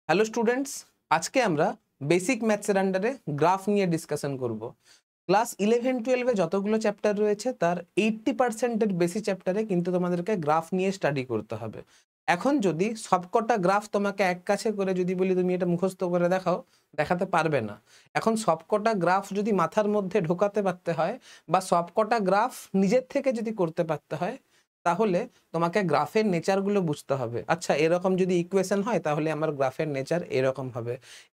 Hello students, আজকে আমরা basic ম্যাথসের আন্ডারে গ্রাফ নিয়ে ডিসকাশন করব। ক্লাস 11-12 যতগুলো চ্যাপ্টার রয়েছে তার 80% বেশি চ্যাপ্টারে কিন্তু তোমাদেরকে গ্রাফ নিয়ে স্টাডি করতে হবে। এখন যদি সবকটা গ্রাফ তোমাকে এক কাছে করে যদি বলি তুমি এটা মুখস্থ করে দেখাও, দেখাতে পারবে না। এখন সবকটা গ্রাফ যদি মাথার মধ্যে ঢোকাতে পারতে হয় বা সবকটা গ্রাফ নিজের থেকে যদি করতে পারতে হয়, তাহলে তোমাকে গ্রাফের নেচারগুলো বুঝতে হবে। আচ্ছা, এরকম যদি ইকুয়েশন হয় তাহলে আমার গ্রাফের নেচার এরকম হবে।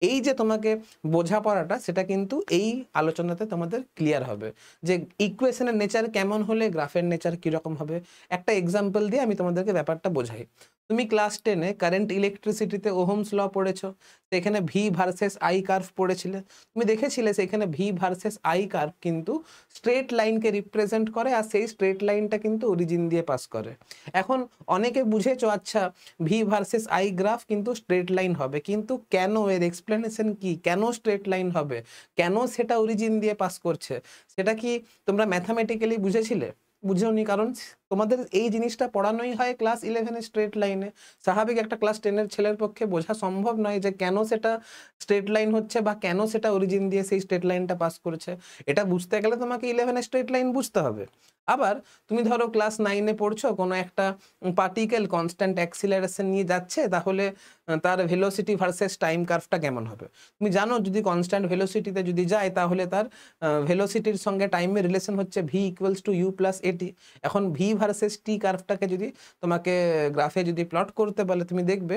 এই যে তোমাকে বোঝাপড়াটা, সেটা কিন্তু এই আলোচনাতে তোমাদের ক্লিয়ার হবে যে ইকুয়েশনের নেচার কেমন হলে গ্রাফের নেচার কিরকম হবে। একটা এক্সাম্পল দিয়ে আমি তোমাদেরকে ব্যাপারটা বোঝাই। তুমি ক্লাস 10-এ কারেন্ট ইলেকট্রিসিটিতে ওহমস ল পড়েছো, সেখানে ভি ভার্সেস আই কার্ভ পড়েছিলে। তুমি দেখেছিলে সেখানে ভি ভার্সেস আই কার্ভ কিন্তু স্ট্রেট লাইনকে রিপ্রেজেন্ট করে, আর সেই স্ট্রেট লাইনটা কিন্তু অরিজিন দিয়ে পাস করে। এখন অনেকে বুঝেছো, আচ্ছা ভি ভার্সেস আই গ্রাফ কিন্তু স্ট্রেট লাইন হবে, কিন্তু কেন, এর এক্সপ্লেনেশন কি, কেন স্ট্রেট লাইন হবে, কেন সেটা অরিজিন দিয়ে পাস করছে, সেটা কি তোমরা ম্যাথামেটিক্যালি বুঝেছিলে? বুঝোনি, কারণ তোমাদের এই জিনিসটা পড়ানোই হয় ক্লাস 11-এ স্ট্রেট লাইনে। স্বাভাবিক একটা ক্লাস 10-এর ছেলের পক্ষে বোঝা সম্ভব নয় যে কেন সেটা স্ট্রেট লাইন হচ্ছে বা কেন সেটা অরিজিন দিয়ে সেই স্ট্রেট লাইনটা পাস করছে। এটা বুঝতে গেলে তোমাকে 11-এর স্ট্রেট লাইন বুঝতে হবে। আবার তুমি ধরো ক্লাস 9-এ পড়ছো, কোনো একটা পার্টিকেল কনস্ট্যান্ট অ্যাক্সিলারেশন নিয়ে যাচ্ছে, তাহলে তার ভেলোসিটি ভার্সেস টাইম কার্ভটা কেমন হবে। তুমি জানো যদি কনস্ট্যান্ট ভেলোসিটিতে যদি যায় তাহলে তার ভেলোসিটির সঙ্গে টাইমের রিলেশন হচ্ছে v equals to u plus at. এখন ভি ভার্সেস টি কার্ভটাকে যদি তোমাকে গ্রাফে যদি প্লট করতে বলে, তুমি দেখবে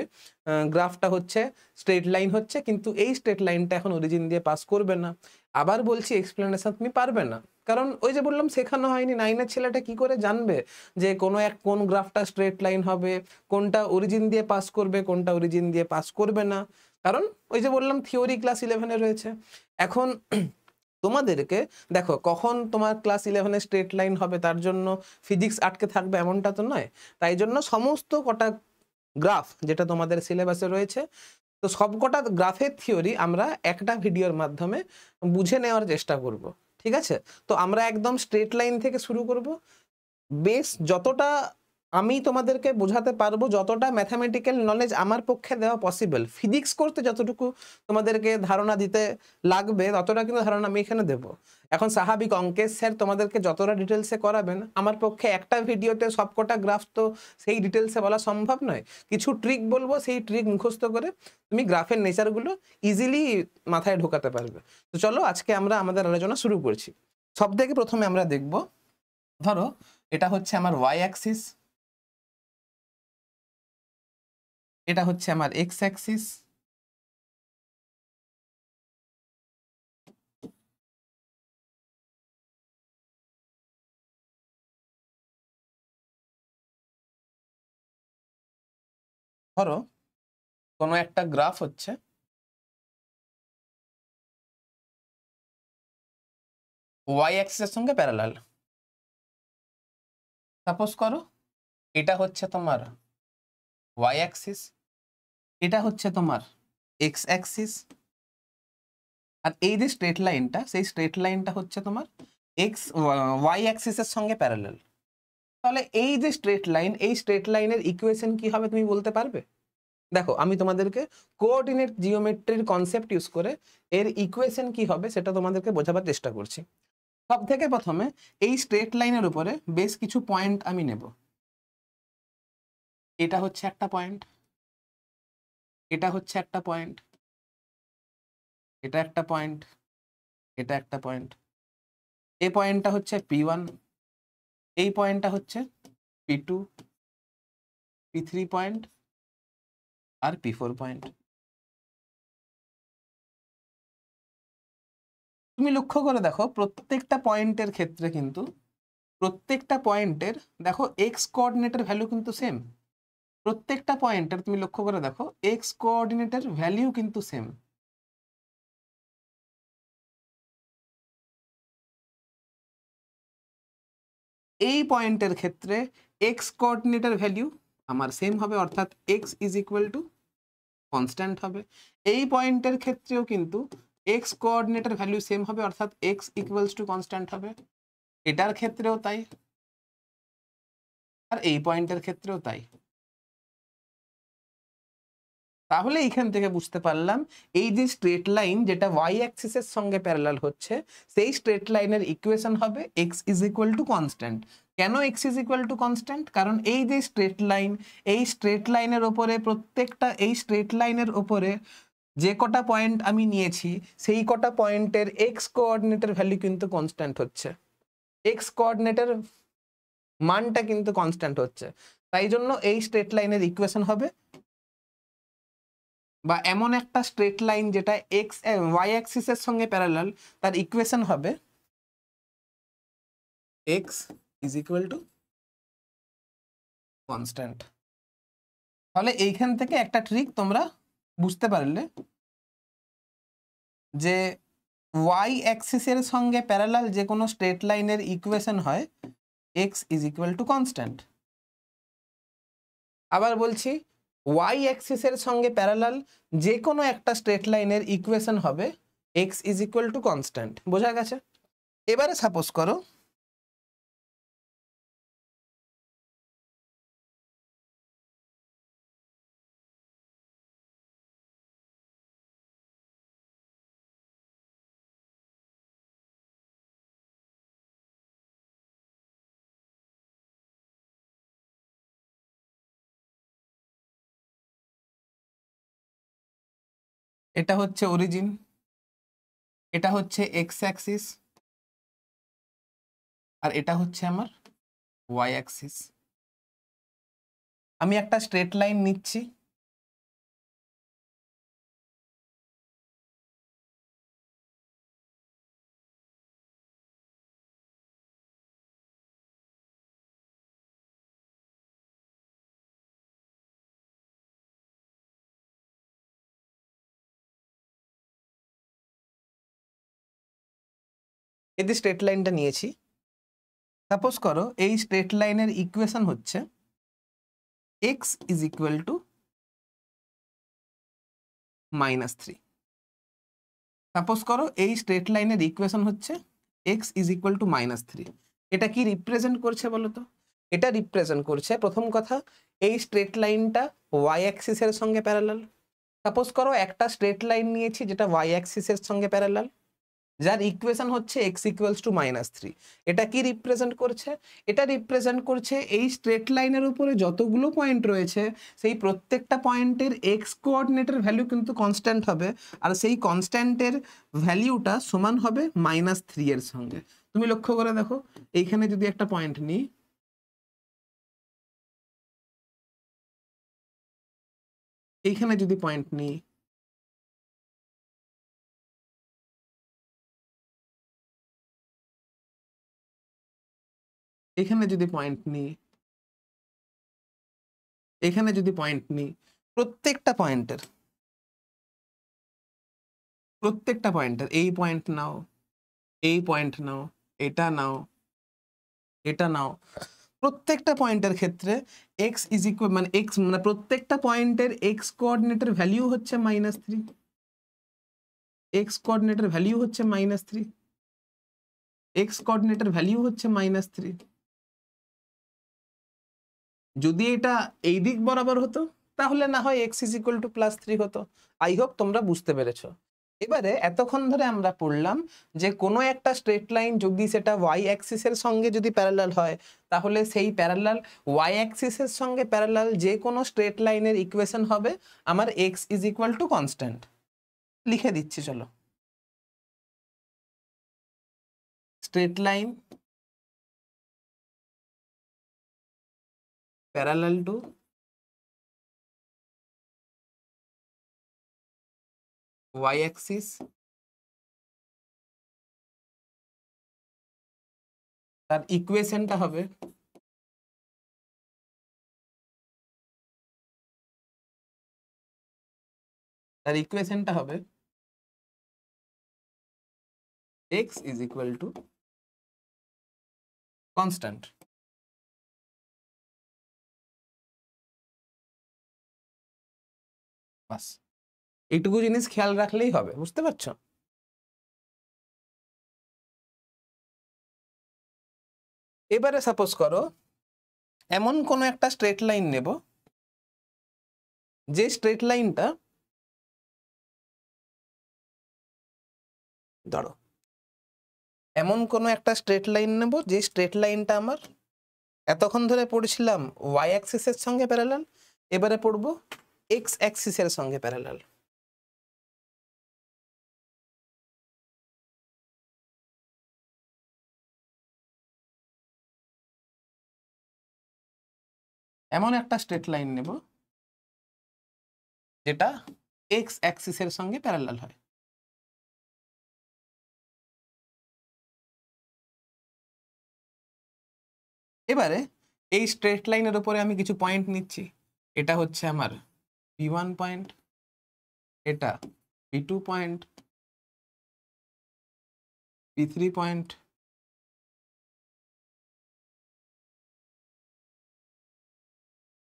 গ্রাফটা হচ্ছে স্ট্রেট লাইন হচ্ছে, কিন্তু এই স্ট্রেট লাইনটা এখন অরিজিন দিয়ে পাস করবে না। আবার বলছি, এক্সপ্লেনেশন তুমি পারবে না, কারণ ওই যে বললাম শেখানো হয়নি। 9-এর ছেলেটা কি করে জানবে যে কোন গ্রাফটা স্ট্রেট লাইন হবে, কোনটা অরিজিন দিয়ে পাস করবে, কোনটা অরিজিন দিয়ে পাস করবে না। কারণ ওই যে বললাম থিওরি ক্লাস 11-এ রয়েছে। এখন তোমাদেরকে দেখো, কখন তোমার ক্লাস 11-এ স্ট্রেট লাইন হবে তার জন্য ফিজিক্স আটকে থাকবে এমনটা তো নয়। তাই জন্য সমস্ত কটা গ্রাফ যেটা তোমাদের সিলেবাসে রয়েছে, তো সবকটা গ্রাফের থিওরি আমরা একটা ভিডিওর মাধ্যমে বুঝে নেওয়ার চেষ্টা করব। ঠিক আছে? তো আমরা একদম স্ট্রেট লাইন থেকে শুরু করব। বেশ যতটা আমি তোমাদেরকে বোঝাতে পারবো, যতটা ম্যাথামেটিক্যাল নলেজ আমার পক্ষে দেওয়া পসিবল, ফিজিক্স করতে যতটুকু তোমাদেরকে ধারণা দিতে লাগবে ততটা কিন্তু ধারণা আমি এখানে দেবো। এখন স্বাভাবিক অঙ্কের স্যার তোমাদেরকে যতটা ডিটেলসে করাবেন, আমার পক্ষে একটা ভিডিওতে সবকটা গ্রাফ তো সেই ডিটেলসে বলা সম্ভব নয়। কিছু ট্রিক বলবো, সেই ট্রিক মুখস্থ করে তুমি গ্রাফের নেচারগুলো ইজিলি মাথায় ঢোকাতে পারবে। তো চলো আজকে আমরা আমাদের আলোচনা শুরু করছি। সব থেকে প্রথমে আমরা দেখব, ধরো এটা হচ্ছে আমার ওয়াই অ্যাক্সিস, এটা হচ্ছে আমার এক্স অ্যাক্সিস, ধরো কোনো একটা গ্রাফ হচ্ছে ওয়াই অ্যাক্সিসের সঙ্গে প্যারালাল। সাপোজ করো এটা হচ্ছে তোমার ওয়াই অ্যাক্সিস, এটা হচ্ছে তোমার এক্স অ্যাক্সিস, আর এই যে স্ট্রেট লাইনটা, সেই স্ট্রেট লাইনটা হচ্ছে তোমার ওয়াই অ্যাক্সিসের সঙ্গে প্যারালাল। তাহলে এই যে স্ট্রেট লাইন, এই স্ট্রেট লাইনের ইকুয়েশন কি হবে তুমি বলতে পারবে? দেখো, আমি তোমাদেরকে কোঅর্ডিনেট জিওমেট্রির কনসেপ্ট ইউজ করে এর ইকুয়েশন কি হবে সেটা তোমাদেরকে বোঝাবার চেষ্টা করছি। সব থেকে প্রথমে এই স্ট্রেট লাইনের উপরে বেশ কিছু পয়েন্ট আমি নেব। এটা হচ্ছে একটা পয়েন্ট, এটা হচ্ছে একটা পয়েন্ট, এটা একটা পয়েন্ট, এটা একটা পয়েন্ট। এই পয়েন্টটা হচ্ছে P1, এই পয়েন্টটা হচ্ছে P2, P3 পয়েন্ট আর P4 পয়েন্ট। তুমি লক্ষ্য করে দেখো প্রত্যেকটা পয়েন্টের ক্ষেত্রে কিন্তু প্রত্যেকটা পয়েন্টের দেখো এক্স কোঅর্ডিনেটের ভ্যালু কিন্তু সেম। প্রত্যেকটা পয়েন্টের তুমি লক্ষ্য করে দেখো এক্স কোঅর্ডিনেটের ভ্যালু কিন্তু সেম। এই পয়েন্টের ক্ষেত্রে এক্স কোঅর্ডিনেটের ভ্যালু আমার সেম হবে, অর্থাৎ x is equal to constant হবে। এই পয়েন্টের ক্ষেত্রেও কিন্তু এক্স কোঅর্ডিনেটের ভ্যালু সেম হবে, অর্থাৎ এক্স ইকুয়ালস টু কনস্ট্যান্ট হবে। এটার ক্ষেত্রেও তাই, আর এই পয়েন্টের ক্ষেত্রেও তাই। তাহলে এইখান থেকে বুঝতে পারলাম এই যে স্ট্রেট লাইন যেটা ওয়াই অ্যাক্সিসের সঙ্গে প্যারালাল হচ্ছে সেই স্ট্রেট লাইনের ইকুয়েশন হবে X is equal to constant. কেন X is equal to constant? কারণ এই যে স্ট্রেট লাইন, এই স্ট্রেট লাইনের ওপরে প্রত্যেকটা, এই স্ট্রেট লাইনের ওপরে যে কটা পয়েন্ট আমি নিয়েছি সেই কটা পয়েন্টের এক্স কোঅর্ডিনেটের ভ্যালু কিন্তু কনস্ট্যান্ট হচ্ছে, এক্স কোঅর্ডিনেটের মানটা কিন্তু কনস্ট্যান্ট হচ্ছে। তাই জন্য এই স্ট্রেট লাইনের ইকুয়েশন হবে, বা এমন একটা স্ট্রেট লাইন যেটা এক্স ওয়াই অ্যাক্সিসের সঙ্গে প্যারালাল, তার ইকুয়েশন হবে X is equal to constant. তাহলে এইখান থেকে একটা ট্রিক তোমরা বুঝতে পারলে যে ওয়াই অ্যাক্সিসের সঙ্গে প্যারালাল যে কোনো স্ট্রেট লাইনের ইকুয়েশন হয় x is equal to constant. আবার বলছি, ওয়াই অ্যাক্সিসের সঙ্গে প্যারালাল যে কোনো একটা স্ট্রেট লাইনের ইকুয়েশন হবে X is equal to constant. বোঝা গেছে? এবারে সাপোজ করো এটা হচ্ছে অরিজিন, এটা হচ্ছে এক্স অ্যাক্সিস, আর এটা হচ্ছে আমার ওয়াই অ্যাক্সিস। আমি একটা স্ট্রেট লাইন নিচ্ছি, এই যে স্ট্রেট লাইনটা নিয়েছি, সাপোজ করো এই স্ট্রেট লাইনের ইকুয়েশন হচ্ছে x is equal two -3। Suppose করো এই স্ট্রেট লাইনের ইকুয়েশন হচ্ছে এক্স ইজ ইকুয়াল টু -3। এটা কি রিপ্রেজেন্ট করছে বলো তো? এটা রিপ্রেজেন্ট করছে, প্রথম কথা, এই স্ট্রেট লাইনটা ওয়াই অ্যাক্সিসের সঙ্গে প্যারালাল। সাপোজ করো একটা স্ট্রেট লাইন নিয়েছি যেটা ওয়াই অ্যাক্সিসের সঙ্গে প্যারালাল, যার ইকুয়েশন হচ্ছে এক্স ইকুয়ালস টু -3। এটা কি রিপ্রেজেন্ট করছে? এটা রিপ্রেজেন্ট করছে এই স্ট্রেট লাইনের উপরে যতগুলো পয়েন্ট রয়েছে সেই প্রত্যেকটা পয়েন্টের এক্স কোঅর্ডিনেটের ভ্যালু কিন্তু কনস্ট্যান্ট হবে, আর সেই কনস্ট্যান্টের ভ্যালুটা সমান হবে -3 এর সঙ্গে। তুমি লক্ষ্য করে দেখো, এইখানে যদি একটা পয়েন্ট নিই, এইখানে যদি পয়েন্ট নিই, এখানে যদি পয়েন্ট নিই, এখানে যদি পয়েন্ট নিই, প্রত্যেকটা পয়েন্টের, প্রত্যেকটা পয়েন্টের এই পয়েন্ট নাও, এই পয়েন্ট নাও, এটা নাও, এটা নাও, প্রত্যেকটা পয়েন্টের ক্ষেত্রে এক্স ইজ ইকুয়াল মানে এক্স মানে প্রত্যেকটা পয়েন্টের এক্স কোঅর্ডিনেটের ভ্যালু হচ্ছে -3, এক্স কোঅর্ডিনেটের ভ্যালু হচ্ছে -3, এক্স কোঅর্ডিনেটের ভ্যালু হচ্ছে -3। যদি এটা এই দিক বরাবর হতো তাহলে না হয় এক্স ইজ ইকুয়াল টু +3 হতো। আই হোপ তোমরা বুঝতে পেরেছো। এবারে এতক্ষণ ধরে আমরা পড়লাম যে কোনো একটা স্ট্রেট লাইন যদি সেটা ওয়াই অ্যাক্সিসের সঙ্গে যদি প্যারালাল হয়, তাহলে সেই প্যারালাল ওয়াই অ্যাক্সিসের সঙ্গে প্যারালাল যে কোনো স্ট্রেট লাইনের ইকুয়েশন হবে আমার x is equal to constant. লিখে দিচ্ছি চলো, straight line parallel to y axis, তার ইকুয়েশনটা হবে x is equal to constant। বাস এইটুকু জিনিস খেয়াল রাখলেই হবে, বুঝতে পারছো? এবারে সাপোজ করো এমন কোনো একটা স্ট্রেট লাইন নেব যে স্ট্রেট লাইনটা, ধরো এমন কোনো একটা স্ট্রেট লাইন নেব যে স্ট্রেট লাইনটা আমার এতক্ষণ ধরে পড়েছিলাম ওয়াই অ্যাক্সিসের সঙ্গে প্যারালাল, এবারে পড়বো এক্স অ্যাক্সিসের সঙ্গে প্যারালাল। এমন একটা স্ট্রেট লাইন নেব যেটা এক্স অ্যাক্সিসের সঙ্গে প্যারালাল হয়। এবারে এই স্ট্রেট লাইনের উপরে আমি কিছু পয়েন্ট নিচ্ছি। এটা হচ্ছে আমার P1 পয়েন্ট, এটা P2 point, P3 point,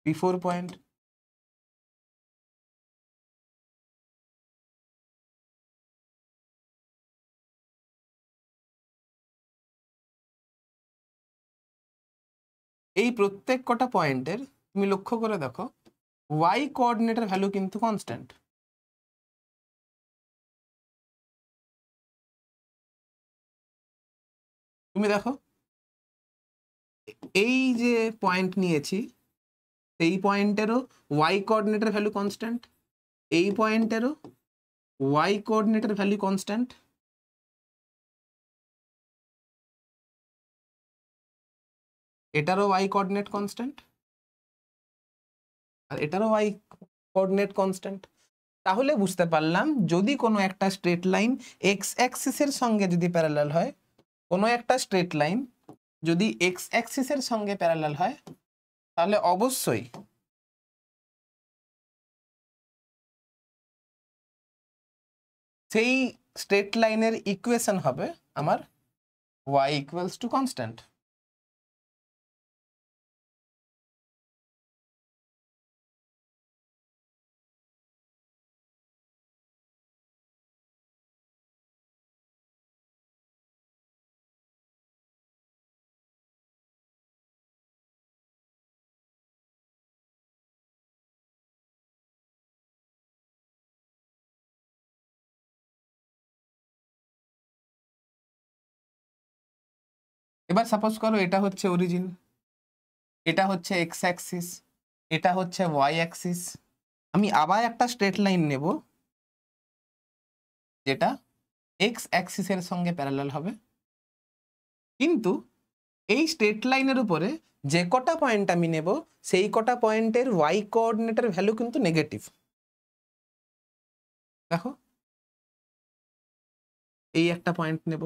P4 point, এই প্রত্যেক কটা পয়েন্টের তুমি লক্ষ্য করে দেখো ওয়াই কোঅর্ডিনেটের ভ্যালু কিন্তু কনস্ট্যান্ট। তুমি দেখো এই যে পয়েন্ট নিয়েছি এই পয়েন্টেরও ওয়াই কোঅর্ডিনেটের ভ্যালু কনস্ট্যান্ট, এই পয়েন্টেরও ওয়াই কোঅর্ডিনেটের ভ্যালু কনস্ট্যান্ট, এটারও ওয়াই কোঅর্ডিনেট কনস্ট্যান্ট, আর এটারও ওয়াই কোঅর্ডিনেট কনস্ট্যান্ট। তাহলে বুঝতে পারলাম যদি কোনো একটা স্ট্রেট লাইন এক্স অ্যাক্সিসের সঙ্গে যদি প্যারালাল হয়, কোনো একটা স্ট্রেট লাইন যদি এক্স অ্যাক্সিসের সঙ্গে প্যারালাল হয়, তাহলে অবশ্যই সেই স্ট্রেট লাইনের ইকুয়েশন হবে আমার y ইকুয়ালস টু কনস্ট্যান্ট। এবার সাপোজ করো এটা হচ্ছে অরিজিন, এটা হচ্ছে এক্স অ্যাক্সিস, এটা হচ্ছে ওয়াই অ্যাক্সিস। আমি আবার একটা স্ট্রেট লাইন নেব যেটা এক্স অ্যাক্সিসের সঙ্গে প্যারালাল হবে, কিন্তু এই স্ট্রেট লাইনের উপরে যে কটা পয়েন্ট আমি নেব সেই কটা পয়েন্টের ওয়াই কোঅর্ডিনেটের ভ্যালু কিন্তু নেগেটিভ। দেখো এই একটা পয়েন্ট নেব,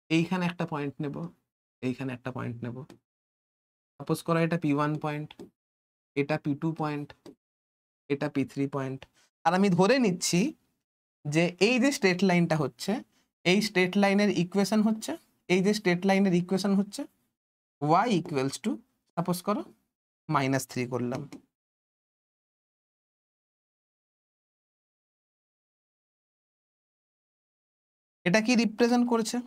এইখানে একটা পয়েন্ট নেব, এইখানে একটা পয়েন্ট নেব। সাপোজ করো এটা P1 পয়েন্ট, এটা P2 পয়েন্ট, এটা P3 পয়েন্ট। আর আমি ধরে নিচ্ছি যে এই যে স্ট্রেট লাইনটা হচ্ছে এই স্ট্রেট লাইনের ইকুয়েশন হচ্ছে, এই যে স্ট্রেট লাইনের ইকুয়েশন হচ্ছে y ইকুয়ালস টু সাপোজ করো -3 করলাম। এটা কি রিপ্রেজেন্ট করছে?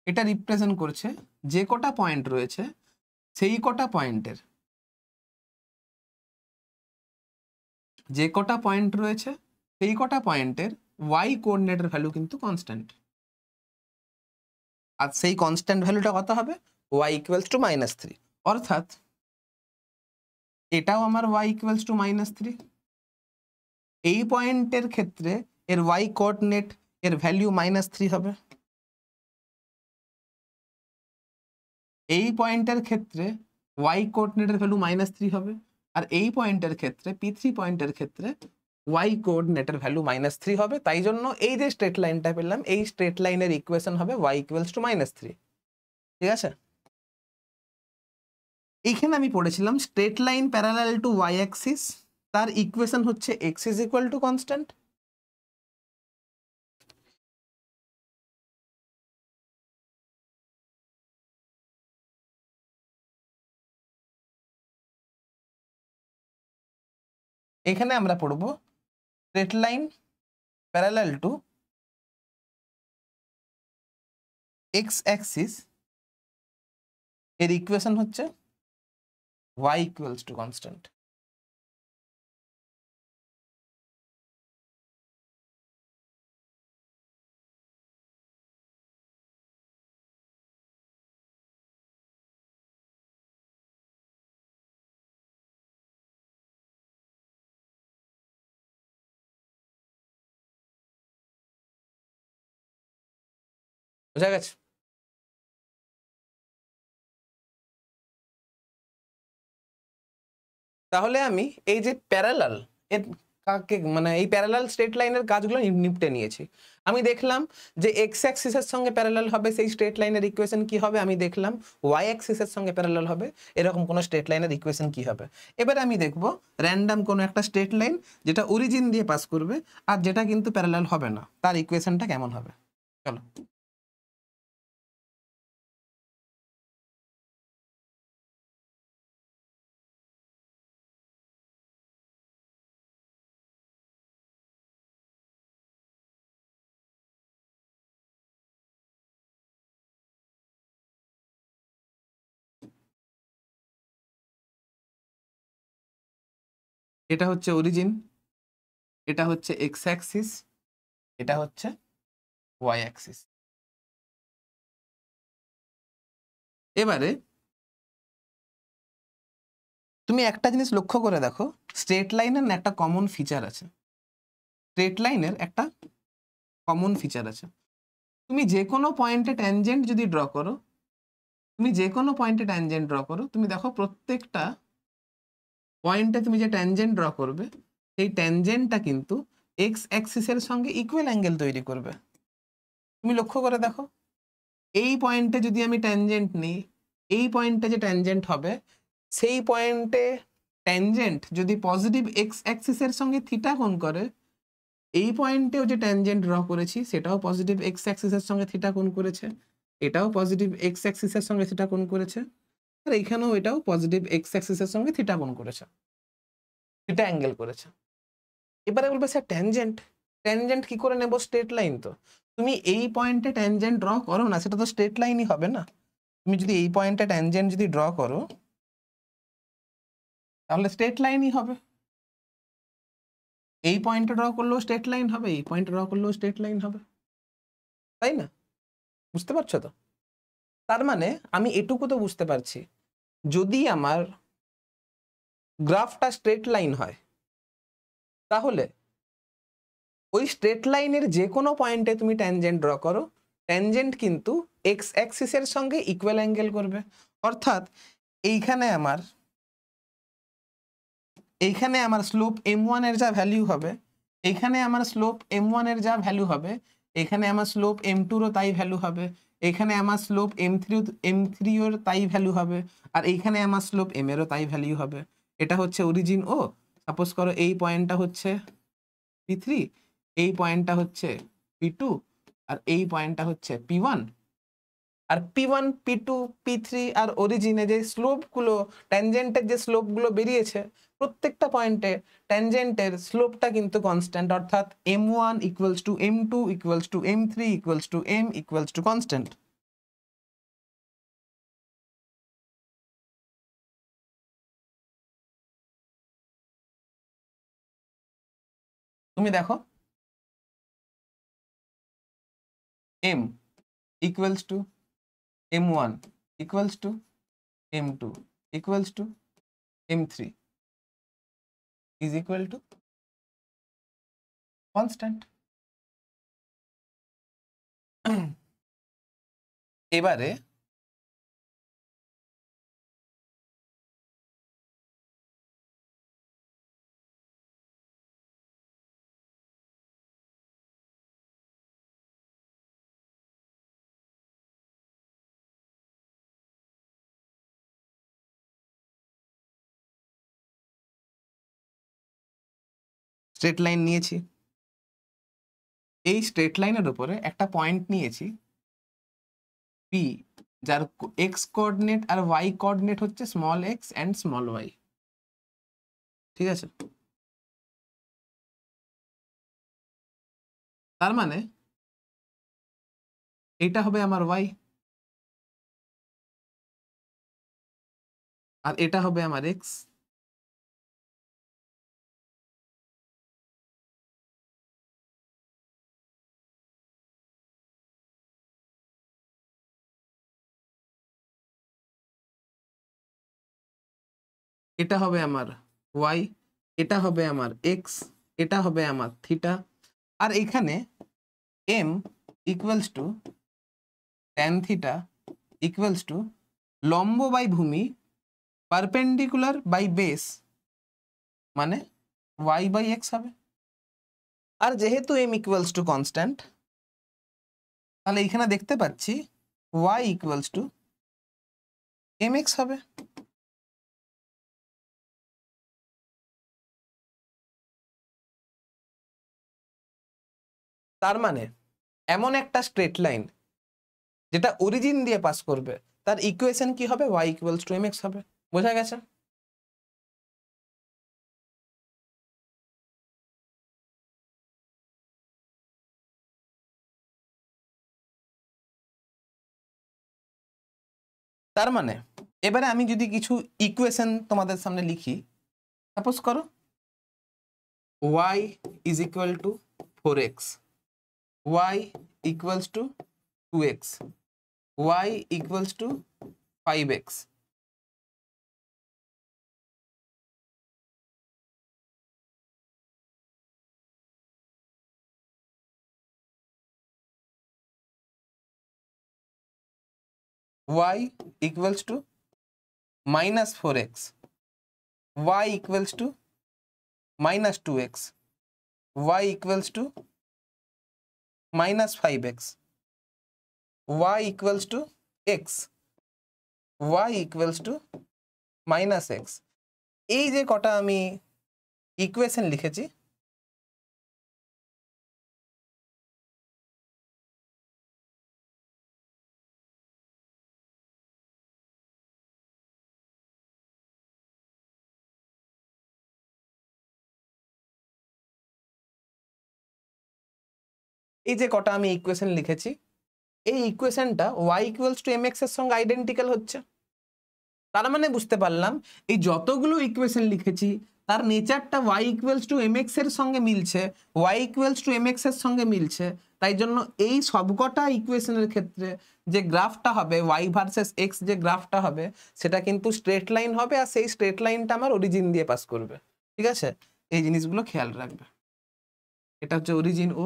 এটা রিপ্রেজেন্ট করছে যে কটা পয়েন্ট রয়েছে সেই কটা পয়েন্টের, যে কটা পয়েন্ট রয়েছে সেই কটা পয়েন্টের y কোঅর্ডিনেটের ভ্যালু কিন্তু কনস্ট্যান্ট। আর সেই কনস্ট্যান্ট ভ্যালুটা কত হবে? y equals two -3। অর্থাৎ এটাও আমার y ইকুয়ালস টু -3। এই পয়েন্টের ক্ষেত্রে এর y কোঅর্ডিনেট এর ভ্যালু -3 হবে। এই পয়েন্টের ক্ষেত্রে y কোঅর্ডিনেটের ভ্যালু -3 হবে। আর এই পয়েন্টের ক্ষেত্রে P3 পয়েন্টের ক্ষেত্রে y কোঅর্ডিনেটের ভ্যালু -3 হবে। তাই জন্য এই যে স্ট্রেট লাইনটা পেলাম এই স্ট্রেট লাইনের ইকুয়েশন হবে y ইকুয়ালস টু -3। ঠিক আছে? এইখানে আমি পড়েছিলাম straight line parallel two y Axis, তার ইকুয়েশন হচ্ছে x is equal to constant. এখানে আমরা পড়ব straight line parallel two x Axis, এর ইকুয়েশন হচ্ছে y equals to constant. বোঝা গেছে? তাহলে আমি এই যে প্যারালাল এর কাকে মানে এই প্যারালাল স্ট্রেট লাইনের কাজগুলো নিপটে নিয়েছি। আমি দেখলাম যে এক্স অ্যাক্সিসের সঙ্গে প্যারালাল হবে সেই স্ট্রেট লাইনের ইকুয়েশন কি হবে, আমি দেখলাম ওয়াই অ্যাক্সিসের সঙ্গে প্যারালাল হবে এরকম কোনো স্ট্রেট লাইনের ইকুয়েশন কি হবে। এবারে আমি দেখব র্যান্ডম কোনো একটা স্ট্রেট লাইন যেটা অরিজিন দিয়ে পাস করবে আর যেটা কিন্তু প্যারালাল হবে না, তার ইকুয়েশনটা কেমন হবে। চলো। এটা হচ্ছে অরিজিন, এটা হচ্ছে এক্স অ্যাক্সিস, এটা হচ্ছে ওয়াই অ্যাক্সিস। এবারে তুমি একটা জিনিস লক্ষ্য করে দেখো, স্ট্রেট লাইনের না একটা কমন ফিচার আছে। স্ট্রেট লাইনের একটা কমন ফিচার আছে। তুমি যে কোনো পয়েন্টে ট্যানজেন্ট যদি ড্র করো, তুমি দেখো প্রত্যেকটা পয়েন্টে তুমি যে ট্যানজেন্ট ড্র করবে সেই ট্যানজেন্টটা কিন্তু এক্স অ্যাক্সিসের সঙ্গে ইকুয়াল অ্যাঙ্গেল তৈরি করবে। তুমি লক্ষ্য করে দেখো, এই পয়েন্টে যদি আমি ট্যানজেন্ট নিই, এই পয়েন্টে যে ট্যানজেন্ট হবে সেই পয়েন্টে ট্যানজেন্ট যদি পজিটিভ এক্স অ্যাক্সিসের সঙ্গে থিটা কোণ করে, এই পয়েন্টেও যে ট্যানজেন্ট ড্র করেছি সেটাও পজিটিভ এক্স অ্যাক্সিসের সঙ্গে থিটা কোণ করেছে, এটাও পজিটিভ এক্স অ্যাক্সিসের সঙ্গে থিটা কোণ করেছে, আর এইখানেও এটাও পজিটিভ এক্স অ্যাক্সিসের সঙ্গে থিটা কোণ করেছে, থিটা অ্যাঙ্গেল করেছে। এবারে বলবে স্যার ট্যানজেন্ট, ট্যানজেন্ট কি করে নেব, স্ট্রেট লাইন তো। তুমি এই পয়েন্টে ট্যানজেন্ট ড্র করো না, সেটা তো স্ট্রেট লাইনই হবে না। তুমি যদি এই পয়েন্টে ট্যানজেন্ট যদি ড্র করো তাহলে স্ট্রেট লাইনই হবে। এই পয়েন্টে ড্র করলেও স্ট্রেট লাইন হবে, এই পয়েন্টে ড্র করলেও স্ট্রেট লাইন হবে, তাই না? বুঝতে পারছো তো? তার মানে আমি এটুকু তো বুঝতে পারছি, যদি আমার গ্রাফটা স্ট্রেট লাইন হয় তাহলে ওই স্ট্রেট লাইনের যে কোনো পয়েন্টে তুমি ট্যানজেন্ট ড্র করো, ট্যানজেন্ট কিন্তু এক্স অ্যাক্সিসের সঙ্গে ইকুয়াল অ্যাঙ্গেল করবে। অর্থাৎ এইখানে আমার স্লোপ m1 এর যা ভ্যালু হবে, এখানে আমার স্লোপ m1 এর যা ভ্যালু হবে, এখানে আমার স্লোপ m2 এরও তাই ভ্যালু হবে, এখানে আমার স্লোপ m3 এর তাই ভ্যালু হবে, আর এইখানে আমার স্লোপ m এরও তাই ভ্যালু হবে। এটা হচ্ছে অরিজিন ও, সাপোজ করো এই পয়েন্টটা হচ্ছে p3, এই পয়েন্টটা হচ্ছে p2, আর এই পয়েন্টটা হচ্ছে p1। আর p1 p2 p3 আর অরিজিনে যে স্লোপগুলো, ট্যানজেন্টের যে স্লোপগুলো বেরিয়েছে, প্রত্যেকটা পয়েন্টে ট্যানজেন্টের স্লোপটা কিন্তু কনস্ট্যান্ট, অর্থাৎ m1 equals to m2 equals to m3 equals to m equals to constant. তুমি দেখো m equals to m1 equals to m2 equals to m3 is equal to constant. এবারে স্ট্রেট লাইন নিয়েছি, এই স্ট্রেট লাইনের উপরে একটা point নিয়েছি P, যার এক্স কোঅর্ডিনেট আর ওয়াই কোঅর্ডিনেট হচ্ছে small x and small y. ঠিক আছে? তার মানে এটা হবে আমার ওয়াই, আর এটা হবে আমার এক্স, এটা হবে আমার ওয়াই, এটা হবে আমার এক্স, এটা হবে আমার থিটা। আর এখানে m equals to tan theta equals to লম্ব বাই ভূমি পারপেন্ডিকুলার বাই বেস মানে ওয়াই বাই এক্স হবে। আর যেহেতু এম ইকুয়ালস টু কনস্ট্যান্ট, তাহলে এখানে দেখতে পাচ্ছি y equals to M x হবে। তার মানে এমন একটা স্ট্রেট লাইন যেটা অরিজিন দিয়ে পাস করবে, তার ইকুয়েশন কি হবে? Y equals to M x হবে। বোঝা গেছে? তার মানে এবারে আমি যদি কিছু ইকুয়েশন তোমাদের সামনে লিখি, সাপোজ করো y is equal to 4x, y equals to 2x, y equals to 5x, y equals to minus 4x, y equals to minus 2x, y equals to minus 5x, y equals to x, y equals to minus x। এই যে কটা আমি equation লিখেছি, এই যে কটা আমি equation লিখেছি, এই ইকুয়েশনটা y ইকুয়ালস টু mx এর সঙ্গে আইডেন্টিক্যাল হচ্ছে। তার মানে বুঝতে পারলাম এই যতগুলো ইকুয়েশন লিখেছি তার নেচারটা y ইকুয়ালস টু mx এর সঙ্গে মিলছে, y ইকুয়ালস টু mx এর সঙ্গে মিলছে। তাই জন্য এই সবকটা ইকুয়েশনের ক্ষেত্রে যে গ্রাফটা হবে y ভার্সেস x, যে গ্রাফটা হবে সেটা কিন্তু স্ট্রেট লাইন হবে, আর সেই স্ট্রেট লাইনটা আমার অরিজিন দিয়ে পাস করবে। ঠিক আছে, এই জিনিসগুলো খেয়াল রাখবে। এটা হচ্ছে অরিজিন ও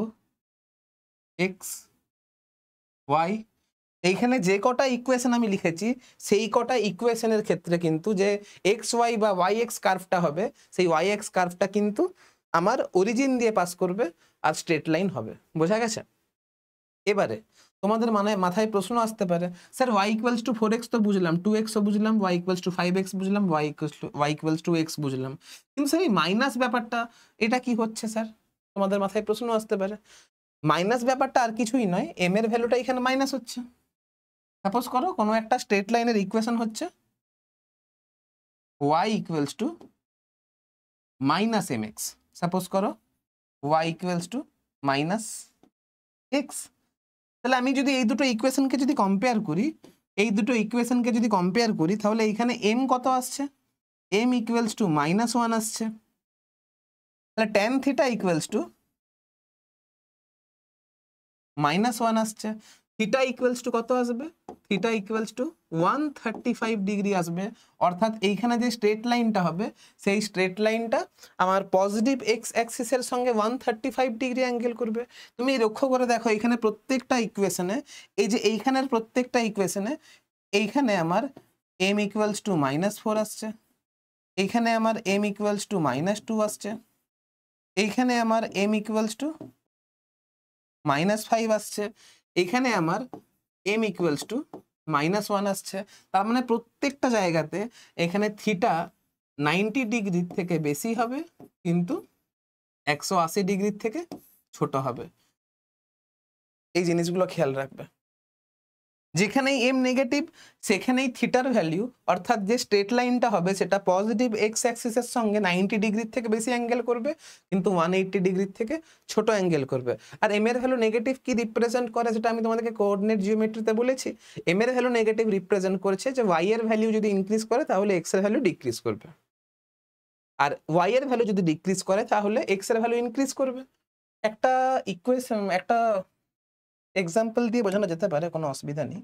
এক্স ওয়াই। এইখানে যে কটা ইকুয়েশন আমি লিখেছি সেই কটা ইকুয়েশনের ক্ষেত্রে কিন্তু যে এক্স ওয়াই বা ওয়াই এক্স কার্ভটা হবে, সেই ওয়াই এক্স কার্ভটা কিন্তু আমার অরিজিন দিয়ে পাস করবে আর স্ট্রেট লাইন হবে। বোঝা গেছে? এবারে তোমাদের মাথায় প্রশ্ন আসতে পারে, sir Y equals two 4x তো বুঝলাম, 2xও বুঝলাম, ওয়াই ইকুয়ালস টু 5x বুঝলাম, ওয়াই ইকুয়ালস টু x বুঝলাম, কিন্তু স্যার এই মাইনাস ব্যাপারটা এটা কি হচ্ছে স্যার? তোমাদের মাথায় প্রশ্ন আসতে পারে। মাইনাস ব্যাপারটা আর কিছুই নয়, এম এর ভ্যালুটা এখানে মাইনাস হচ্ছে। সাপোজ করো কোনো একটা স্ট্রেট লাইনের ইকুয়েশন হচ্ছে y equals to minus M x. Suppose করো y equals to minus x. তাহলে আমি যদি এই দুটো ইকুয়েশনকে যদি কম্পেয়ার করি, তাহলে এখানে m কত আসছে? m ইকুয়ালস টু -1 আসছে। তাহলে tan থিটা ইকুয়ালস টু -1 আসছে। থিটা ইকুয়ালস টু কত আসবে? থিটা ইকুয়ালস টু 135 ডিগ্রি আসবে। অর্থাৎ এইখানে যে স্ট্রেট লাইনটা হবে সেই স্ট্রেট লাইনটা আমার পজিটিভ এক্স অ্যাক্সিসের সঙ্গে 135 ডিগ্রি অ্যাঙ্গেল করবে। তুমি লক্ষ্য করে দেখো এখানে প্রত্যেকটা ইকুয়েশনে, এই যে এইখানের প্রত্যেকটা ইকুয়েশনে এইখানে আমার m ইকুয়ালস টু -4 আসছে, এইখানে আমার m ইকুয়ালস টু -2 আসছে, এইখানে আমার m ইকুয়ালস টু -5 আসছে, এখানে আমার m ইকুয়ালস টু -1 আসছে। তার মানে প্রত্যেকটা জায়গাতে এখানে থিটা 90 ডিগ্রির থেকে বেশি হবে কিন্তু 180 ডিগ্রির থেকে ছোট হবে। এই জিনিসগুলো খেয়াল রাখবে। যেখানেই এম নেগেটিভ সেখানেই থিটার ভ্যালু অর্থাৎ যে স্ট্রেট লাইনটা হবে সেটা পজিটিভ এক্স অ্যাক্সিসের সঙ্গে 90 ডিগ্রির থেকে বেশি অ্যাঙ্গেল করবে, কিন্তু 180 ডিগ্রির থেকে ছোট অ্যাঙ্গেল করবে। আর এম এর ভ্যালু নেগেটিভ কি রিপ্রেজেন্ট করে সেটা আমি তোমাদেরকে কোঅর্ডিনেট জিওমেট্রিতে বলেছি। এম এর ভ্যালু নেগেটিভ রিপ্রেজেন্ট করেছে যে ওয়াই এর ভ্যালু যদি ইনক্রিজ করে তাহলে এক্স এর ভ্যালু ডিক্রিজ করবে, আর ওয়াই এর ভ্যালু যদি ডিক্রিজ করে তাহলে এক্স এর ভ্যালু ইনক্রিজ করবে। একটা ইকুয়েশন, একটা এক্সাম্পল দিয়ে বোঝানো যেতে পারে, কোনো অসুবিধা নেই।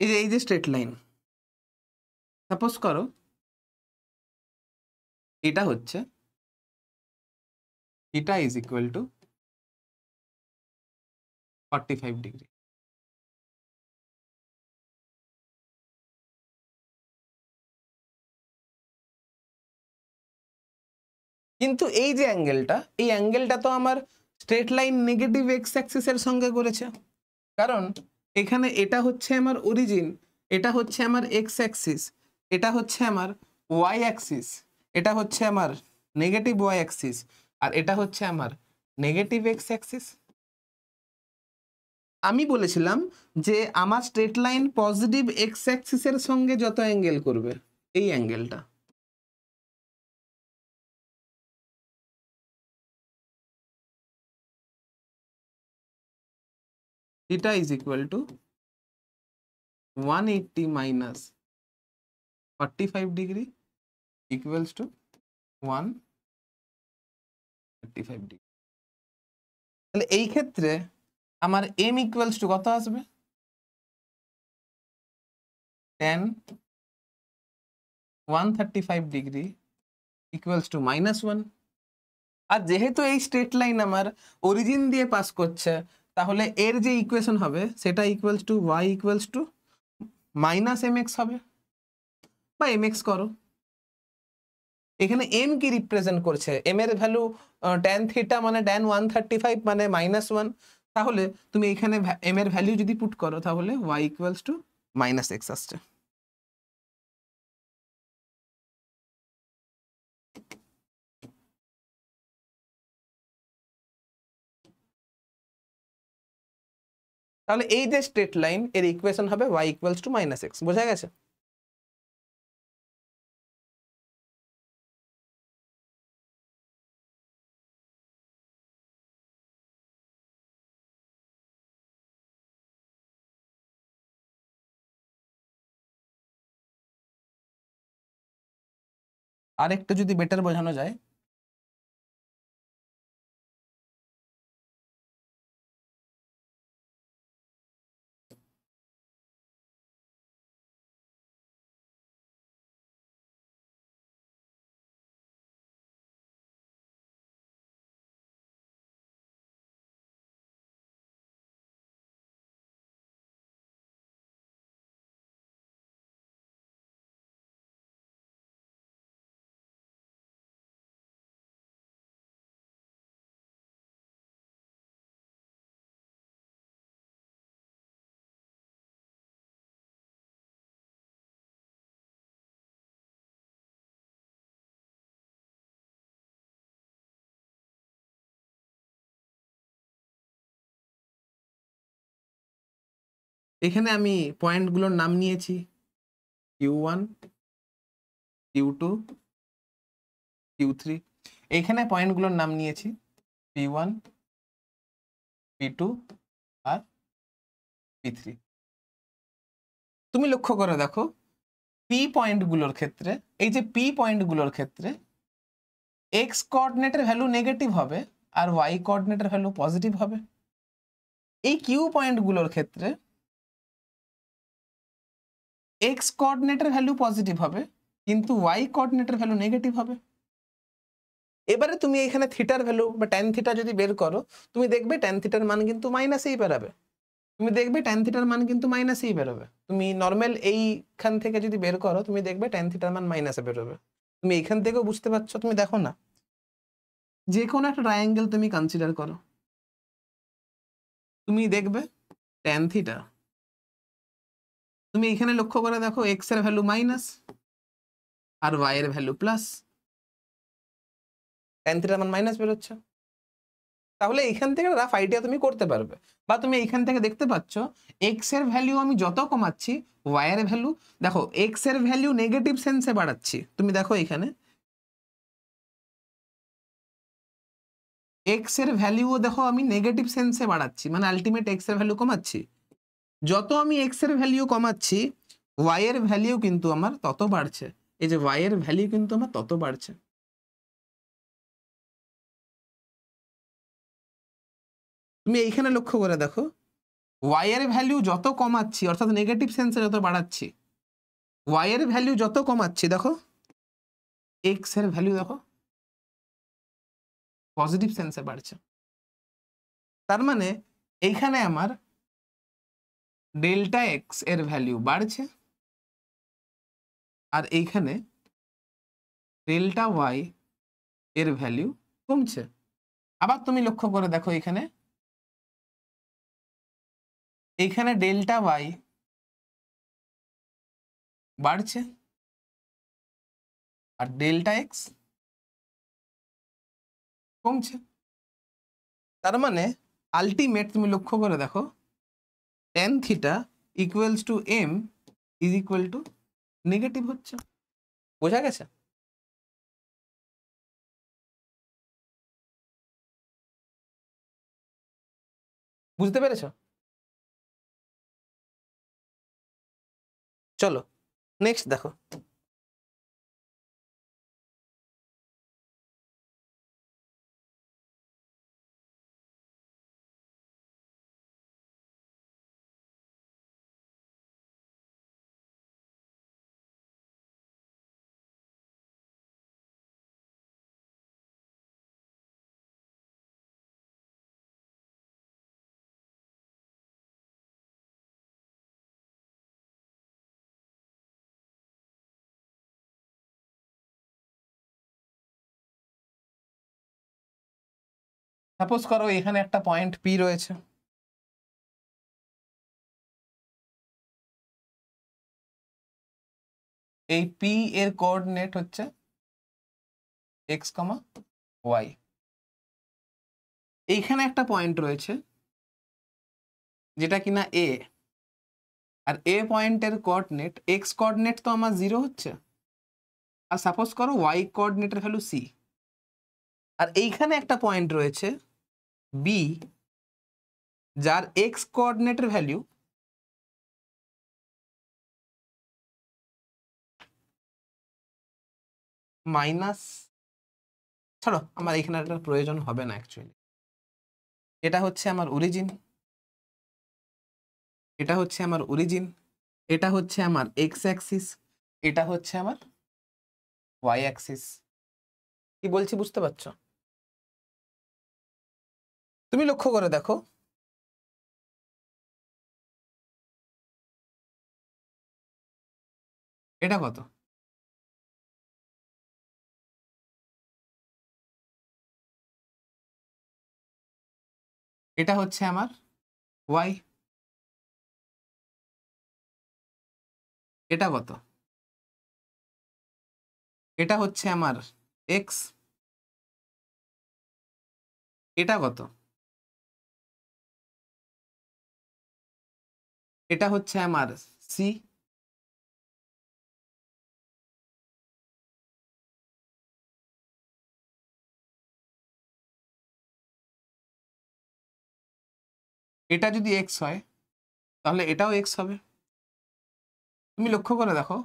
এই যে স্ট্রেট লাইন, সাপোজ করো এটা হচ্ছে এটা ইজ ইকুয়াল টু 45 ডিগ্রি। কিন্তু এই যে অ্যাঙ্গেলটা, এই অ্যাঙ্গেলটা তো আমার স্ট্রেট লাইন নেগেটিভ এক্স অ্যাক্সিসের সঙ্গে করেছে, কারণ এখানে এটা হচ্ছে আমার অরিজিন, এটা হচ্ছে আমার এক্স অ্যাক্সিস, এটা হচ্ছে আমার ওয়াই অ্যাক্সিস, এটা হচ্ছে আমার নেগেটিভ ওয়াই অ্যাক্সিস, আর এটা হচ্ছে আমার নেগেটিভ এক্স অ্যাক্সিস। আমি বলেছিলাম যে আমার স্ট্রেট লাইন পজিটিভ এক্স অ্যাক্সিসের সঙ্গে যত অ্যাঙ্গেল করবে, এই অ্যাঙ্গেলটা, theta is equal to 180 minus 45 degree equals to 135 degree। তাহলে এই ক্ষেত্রে আমার m equals to কত আসবে? tan 135 degree equals to -1। আর যেহেতু এই স্ট্রেট লাইন আমার অরিজিন দিয়ে পাস করছে, তাহলে এর যে ইকুয়েশন হবে সেটা equals to y equals to -mx হবে, বা mx করো। এখানে m কি রিপ্রেজেন্ট করছে? m এর ভ্যালু tan থিটা মানে tan 135 মানে -1, তাহলে তুমি এখানে m এর ভ্যালু যদি পুট করো তাহলে y ইকুয়ালস টু -x আসছে। তাহলে এই যে স্ট্রেট লাইন এর ইকুয়েশন হবে y ইকুয়ালস টু -x, বোঝা গেছে? আরেকটু যদি বেটার বোঝানো যায়, এখানে আমি পয়েন্টগুলোর নাম নিয়েছি Q1, Q2, Q3। এইখানে পয়েন্টগুলোর নাম নিয়েছি P1, P2 আর P3। তুমি লক্ষ্য করে দেখো P পয়েন্টগুলোর ক্ষেত্রে, এই যে P পয়েন্টগুলোর ক্ষেত্রে x কোঅর্ডিনেটের ভ্যালু নেগেটিভ হবে আর y কোঅর্ডিনেটের ভ্যালু পজিটিভ হবে। এই Q পয়েন্টগুলোর ক্ষেত্রে x কোঅর্ডিনেটের ভ্যালু পজিটিভ হবে কিন্তু y কোঅর্ডিনেটের ভ্যালু নেগেটিভ হবে। এবারে তুমি এখানে থিটার ভ্যালু বা ট্যান থিটা যদি বের করো, তুমি দেখবে ট্যান থিটার মান কিন্তু মাইনাসেই বেরাবে। তুমি দেখবে ট্যান থিটার মান কিন্তু মাইনাসেই বেরোবে। তুমি নর্মাল এইখান থেকে যদি বের করো তুমি দেখবে ট্যান থিটার মান মাইনাসে বেরোবে। তুমি এইখান থেকেও বুঝতে পারছো, তুমি দেখো না, যে কোনো একটা ট্রায়াঙ্গেল তুমি কনসিডার করো, তুমি দেখবে ট্যান থিটা, তুমি এখানে লক্ষ্য করে দেখো এক্স এর ভ্যালু মাইনাস আর ওয়াই এর ভ্যালু প্লাস, ট্যান থিটার মান মাইনাস বেরোচ্ছে। তাহলে এইখান থেকে রাফ আইডিয়া তুমি করতে পারবে। বা তুমি এইখান থেকে দেখতে পাচ্ছ এক্স এর ভ্যালু আমি যত কমাচ্ছি ওয়াই এর ভ্যালু, দেখো এক্স এর ভ্যালু নেগেটিভ সেন্সে বাড়াচ্ছি, তুমি দেখো এখানে এক্স এর ভ্যালুও দেখো আমি নেগেটিভ সেন্সে বাড়াচ্ছি, মানে আলটিমেট এক্স এর ভ্যালু কমাচ্ছি। যত আমি এক্স এর ভ্যালু কমাচ্ছি ওয়াই এর ভ্যালু কিন্তু আমার তত বাড়ছে, এই যে ওয়াই এর ভ্যালু কিন্তু আমার তত বাড়ছে। তুমি এইখানে লক্ষ্য করে দেখো ওয়াই এর ভ্যালু যত কমাচ্ছি অর্থাৎ নেগেটিভ সেন্সে যত বাড়াচ্ছি, ওয়াই এর ভ্যালু যত কমাচ্ছি দেখো এক্স এর ভ্যালু দেখো পজিটিভ সেন্সে বাড়ছে। তার মানে এইখানে আমার ডেল্টা এক্স এর ভ্যালু বাড়ছে আর এইখানে ডেল্টা ওয়াই এর ভ্যালু কমছে। আবার তুমি লক্ষ্য করে দেখো এখানে এইখানে ডেল্টা ওয়াই বাড়ছে আর ডেল্টা এক্স কমছে। তার মানে আলটিমেট তুমি লক্ষ্য করে দেখো tan theta equals to m is equal to negative হচ্ছে। বোঝা গেছে? বুঝতে পেরেছো? চলো নেক্সট দেখো। সাপোজ করো এখানে একটা পয়েন্ট পি রয়েছে, এই পি এর কোঅর্ডিনেট হচ্ছে এক্স কমা ওয়াই। এইখানে একটা পয়েন্ট রয়েছে যেটা কিনা এ, আর এ পয়েন্টের কোঅর্ডিনেট এক্স কোঅর্ডিনেট তো আমার 0 হচ্ছে, আর সাপোজ করো ওয়াই কোঅর্ডিনেটের ভ্যালু সি। আর এইখানে একটা পয়েন্ট রয়েছে বি যার এক্স কোঅর্ডিনেটের ভ্যালু মাইনাস, ছাড়ো আমার এখানে একটা প্রয়োজন হবে না অ্যাকচুয়ালি। এটা হচ্ছে আমার অরিজিন, এটা হচ্ছে আমার অরিজিন, এটা হচ্ছে আমার এক্স অ্যাক্সিস, এটা হচ্ছে আমার ওয়াই অ্যাক্সিস। কি বলছি বুঝতে পারছো? তুমি লক্ষ্য করে দেখো এটা কত, এটা হচ্ছে আমার ওয়াই, এটা কত, এটা হচ্ছে আমার এক্স, এটা কত, এটা হচ্ছে আমার সি, এটা যদি এক্স হয় তাহলে এটাও এক্স হবে। তুমি লক্ষ্য করে দেখো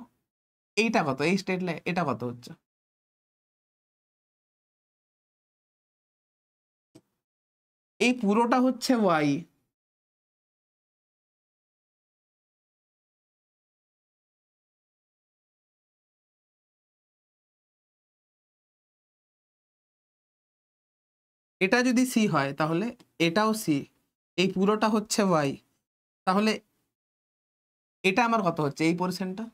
এইটা কত, এই স্ট্রেট লাইন এটা কত হচ্ছে, এই পুরোটা হচ্ছে ওয়াই, এটা যদি সি হয় তাহলে এটাও সি, এই পুরোটা হচ্ছে ওয়াই, তাহলে এটা আমার কত হচ্ছে, এই পোরশনটা,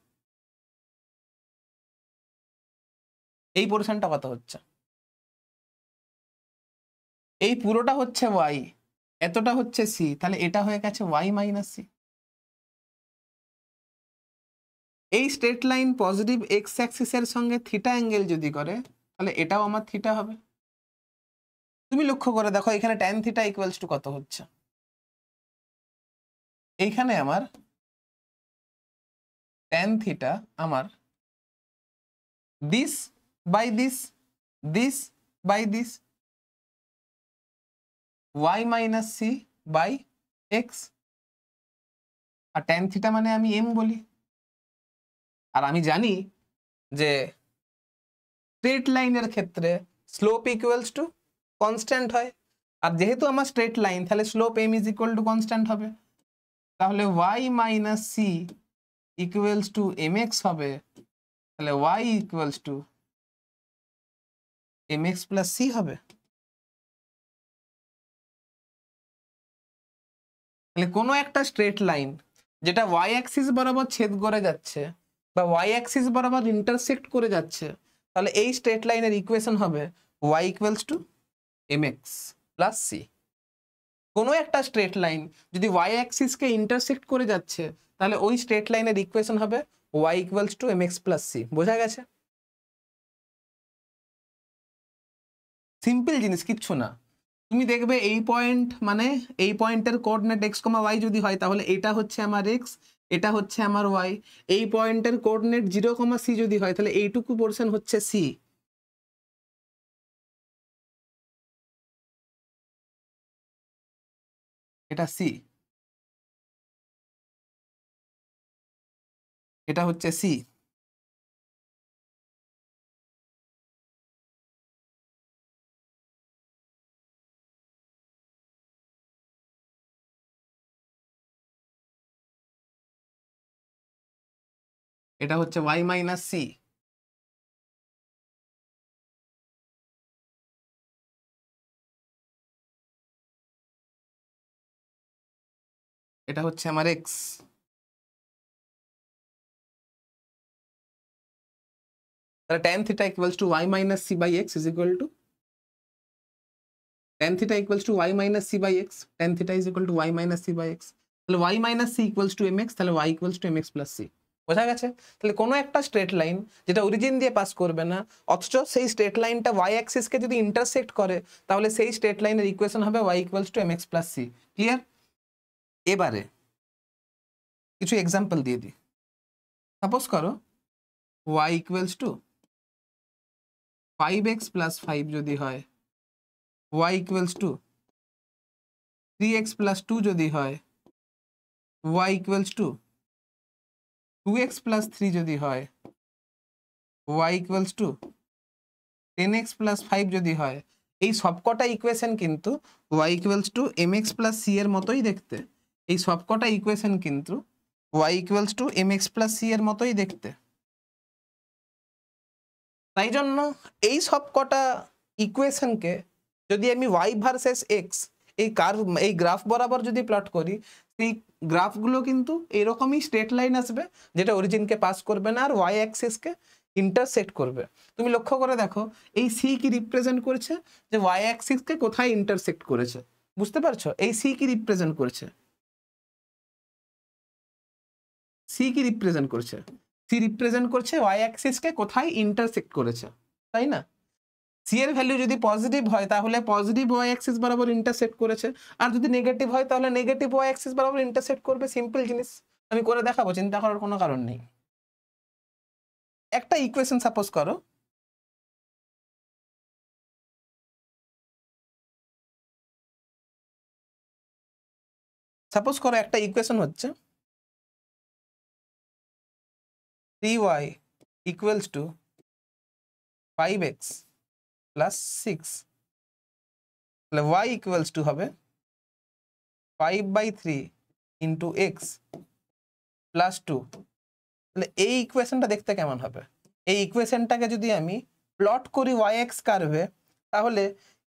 এই পোরশনটা কত হচ্ছে, এই পুরোটা হচ্ছে ওয়াই, এতটা হচ্ছে সি, তাহলে এটা হয়ে গেছে ওয়াই মাইনাস সি। এই স্ট্রেট লাইন পজিটিভ এক্স অ্যাক্সিসের সঙ্গে থিটা অ্যাঙ্গেল যদি করে তাহলে এটাও আমার থিটা হবে। তুমি লক্ষ্য করে দেখো এখানে ট্যান থিটা ইকুয়ালস টু কত হচ্ছে, এইখানে আমার ট্যান থিটা আমার this by this, this by this, y minus c by x, আর ট্যান থিটা মানে আমি এম বলি। আর আমি জানি যে স্ট্রেট লাইনের ক্ষেত্রে স্লোপ ইকুয়ালস টু কনস্ট্যান্ট হয়, আর যেহেতু আমার স্ট্রেট লাইন তাহলে slope m is equal to constant হবে, তাহলে y minus c equals to M x হবে, তাহলে Y equals to M x plus C হবে। তাহলে কোনো একটা স্ট্রেট লাইন যেটা ওয়াই অ্যাক্সিস বরাবর ছেদ করে যাচ্ছে বা ওয়াই অ্যাক্সিস বরাবর ইন্টারসেক্ট করে যাচ্ছে, তাহলে এই স্ট্রেট লাইনের ইকুয়েশন হবে y equals to M x plus c. কোনো একটা স্ট্রেট লাইন যদি ওয়াই অ্যাক্সিসকে ইন্টারসেক্ট করে যাচ্ছে তাহলে ওই স্ট্রেট লাইনের ইকুয়েশন হবে y equals to M x plus c. বোঝা গেছে? সিম্পল জিনিস, কিচ্ছু না। তুমি দেখবে এই পয়েন্ট মানে এই পয়েন্টের কোঅর্ডিনেট এক্স কমা ওয়াই যদি হয় তাহলে এটা হচ্ছে আমার এক্স, এটা হচ্ছে আমার ওয়াই। এই পয়েন্টের কোঅর্ডিনেট 0, সি যদি হয় তাহলে এইটুকু পোরশন হচ্ছে সি। এটা সি, এটা হচ্ছে সি। এটা হচ্ছে ওয়াই মাইনাস সি। এটা হচ্ছে আমার এক্স। তাহলে tan theta equals to y minus c by x is equal to tan theta equals to y minus c by x, tan theta is equal to y minus c by x, তাহলে y minus c equals to mx, তাহলে y equals to mx plus c। বোঝা গেছে? তাহলে কোনো একটা straight line যেটা origin দিয়ে pass করবে না অথচ সেই স্ট্রেট লাইনটা y অ্যাক্সিস কে যদি ইন্টারসেক্ট করে তাহলে সেই স্ট্রেট লাইনের ইকুয়েশন হবে y equals to mx plus c। Clear? এবারে কিছু এক্সাম্পল দিয়ে দিই। সাপোজ করো y equals to 5x plus 5 যদি হয়, y equals to 3x plus 2 যদি হয়, y equals to 2x plus 3 যদি হয়, y equals to 10x plus 5 যদি হয়, এই সবকটা ইকুয়েশন কিন্তু y equals to mx plus c এর মতোই দেখতে। এই সবকটা ইকুয়েশন কিন্তু y equals to mx plus c এর মতোই দেখতে। তাই জন্য এই সবকটা ইকুয়েশনকে যদি আমি y ভার্সেস x এই কার্ভ এই গ্রাফ বরাবর যদি প্লট করি, সেই গ্রাফগুলো কিন্তু এরকমই স্ট্রেট লাইন আসবে যেটা অরিজিনকে পাস করবে না আর y অ্যাক্সিসকে ইন্টারসেক্ট করবে। তুমি লক্ষ্য করে দেখো এই সি কি রিপ্রেজেন্ট করেছে, যে y অ্যাক্সিসকে কোথায় ইন্টারসেক্ট করেছে। বুঝতে পারছো? এই সি কি রিপ্রেজেন্ট করেছে, সি কি রিপ্রেজেন্ট করছে, সি রিপ্রেজেন্ট করছে y অ্যাক্সিসকে কোথায় ইন্টারসেক্ট করেছে, তাই না? সি এর ভ্যালু যদি পজিটিভ হয় তাহলে পজিটিভ ওয়াই অ্যাক্সিস বরাবর ইন্টারসেক্ট করেছে, আর যদি নেগেটিভ হয় তাহলে নেগেটিভ ওয়াই অ্যাক্সিস বরাবর ইন্টারসেক্ট করবে। সিম্পল জিনিস, আমি করে দেখাবো, চিন্তা করার কোনো কারণ নেই। একটা ইকুয়েশন সাপোজ করো একটা ইকুয়েশন হচ্ছে 3y equals to 5x plus 6, তাহলে y equals to হবে 5/3 into x plus 2। তাহলে এই ইকুয়েশনটা দেখতে কেমন হবে? এই ইকুয়েশনটাকে যদি আমি প্লট করি y x কার্ভে তাহলে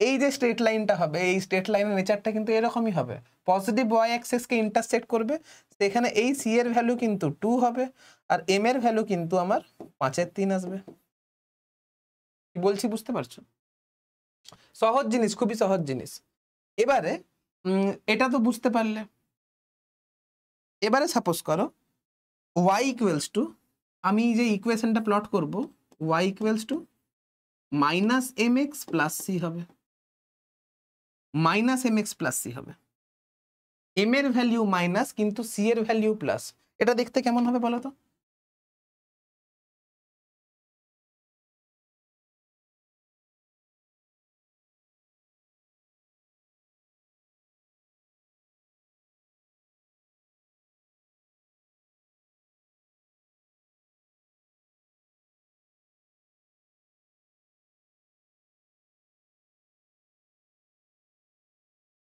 এই যে স্ট্রেট লাইনটা হবে, এই স্ট্রেট লাইনের নেচারটা কিন্তু এরকমই হবে, পজিটিভ ওয়াই অ্যাক্সিস কে ইন্টারসেক্ট করবে, সেখানে এই সি এর ভ্যালু কিন্তু 2 হবে আর এম এর ভ্যালু কিন্তু আমার 5/3 আসবে। কি বলছি বুঝতে পারছো? সহজ জিনিস, খুবই সহজ জিনিস। এবারে এটা তো বুঝতে পারলে। এবারে সাপোজ করো y ইকুয়ালস টু, আমি যে ইকুয়েশনটা প্লট করব, y equals to minus M x plus C হবে, minus M x plus C হবে, এম এর ভ্যালিউ মাইনাস কিন্তু সি এর ভ্যালিউ প্লাস। এটা দেখতে কেমন হবে বলো তো?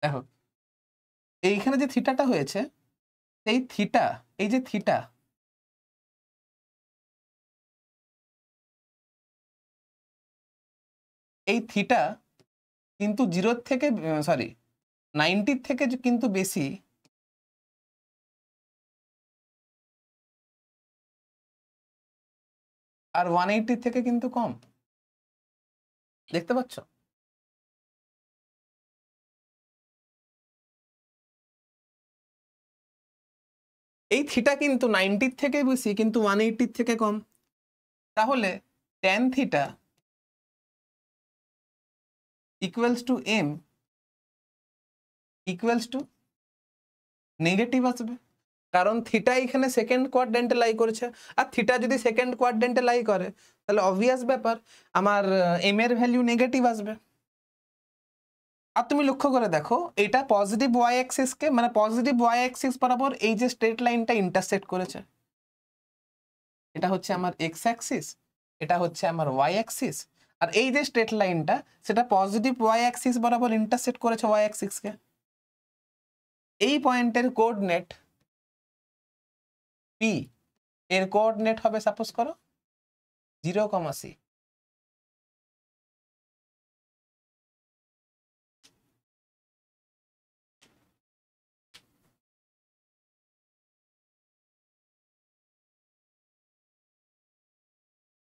দেখো এইখানে যে থিটাটা হয়েছে, এই থিটা, এই যে থিটা, এই থিটা কিন্তু 0 থেকে সরি 90 থেকে কিন্তু বেশি, আর 180 থেকে কিন্তু কম। দেখতে পাচ্ছ? এই থিটা কিন্তু 90 থেকে বেশি কিন্তু 180 থেকে কম। তাহলে tan theta equals to M equals to negative আসবে, কারণ থিটা এখানে সেকেন্ড কোয়াড্রেন্টে লাই করেছে, আর থিটা যদি সেকেন্ড কোয়াড্রেন্টে লাই করে তাহলে অবভিয়াস ব্যাপার আমার এম এর ভ্যালু নেগেটিভ আসবে। আর তুমি লক্ষ্য করে দেখো এটা পজিটিভ ওয়াই অ্যাক্সিস কে, মানে পজিটিভ ওয়াই অ্যাক্সিস বরাবর এই যে স্ট্রেট লাইনটা ইন্টারসেক্ট করেছে, এটা হচ্ছে আমার এক্স অ্যাক্সিস, এটা হচ্ছে আমার ওয়াই অ্যাক্সিস, আর এই যে স্ট্রেট লাইনটা সেটা পজিটিভ ওয়াই অ্যাক্সিস বরাবর ইন্টারসেক্ট করেছে ওয়াই অ্যাক্সিস কে। এই পয়েন্টের কোঅর্ডিনেট পি এর কোঅর্ডিনেট হবে সাপোজ করো 0,c।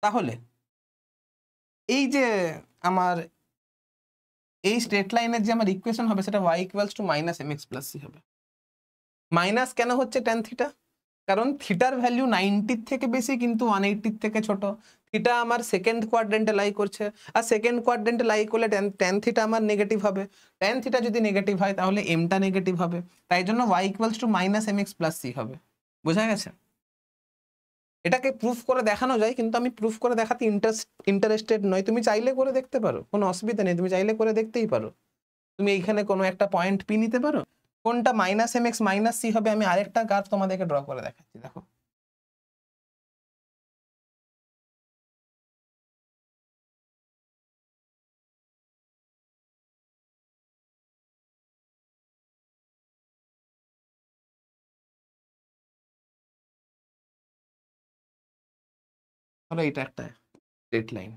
তাহলে এই যে আমার এই স্ট্রেট লাইনের যে আমার ইকুয়েশন হবে সেটা y equals to minus M x plus C হবে। মাইনাস কেন হচ্ছে ট্যান থিটা? কারণ থিটার ভ্যালু 90 থেকে বেশি কিন্তু 180 থেকে ছোট। থিটা আমার সেকেন্ড কোয়াড্রেন্টে লাই করছে, আর সেকেন্ড কোয়াড্রেন্টে লাই করলে ট্যান থিটা আমার নেগেটিভ হবে। ট্যান থিটা যদি নেগেটিভ হয় তাহলে এমটা নেগেটিভ হবে, তাই জন্য y equals to minus M x plus C হবে। বোঝা গেছে? এটাকে প্রুফ করে দেখানো যায়, কিন্তু আমি প্রুফ করে দেখাতে ইন্টারেস্টেড নই। তুমি চাইলে করে দেখতে পারো, কোনো অসুবিধা নেই, তুমি চাইলে করে দেখতেই পারো। তুমি এইখানে কোনো একটা পয়েন্ট পি নিতে পারো, কোনটা minus M x minus c হবে আমি আরেকটা গ্রাফ তোমাদেরকে ড্র করে দেখাচ্ছি। দেখো ধরো এটা একটা স্ট্রেট লাইন,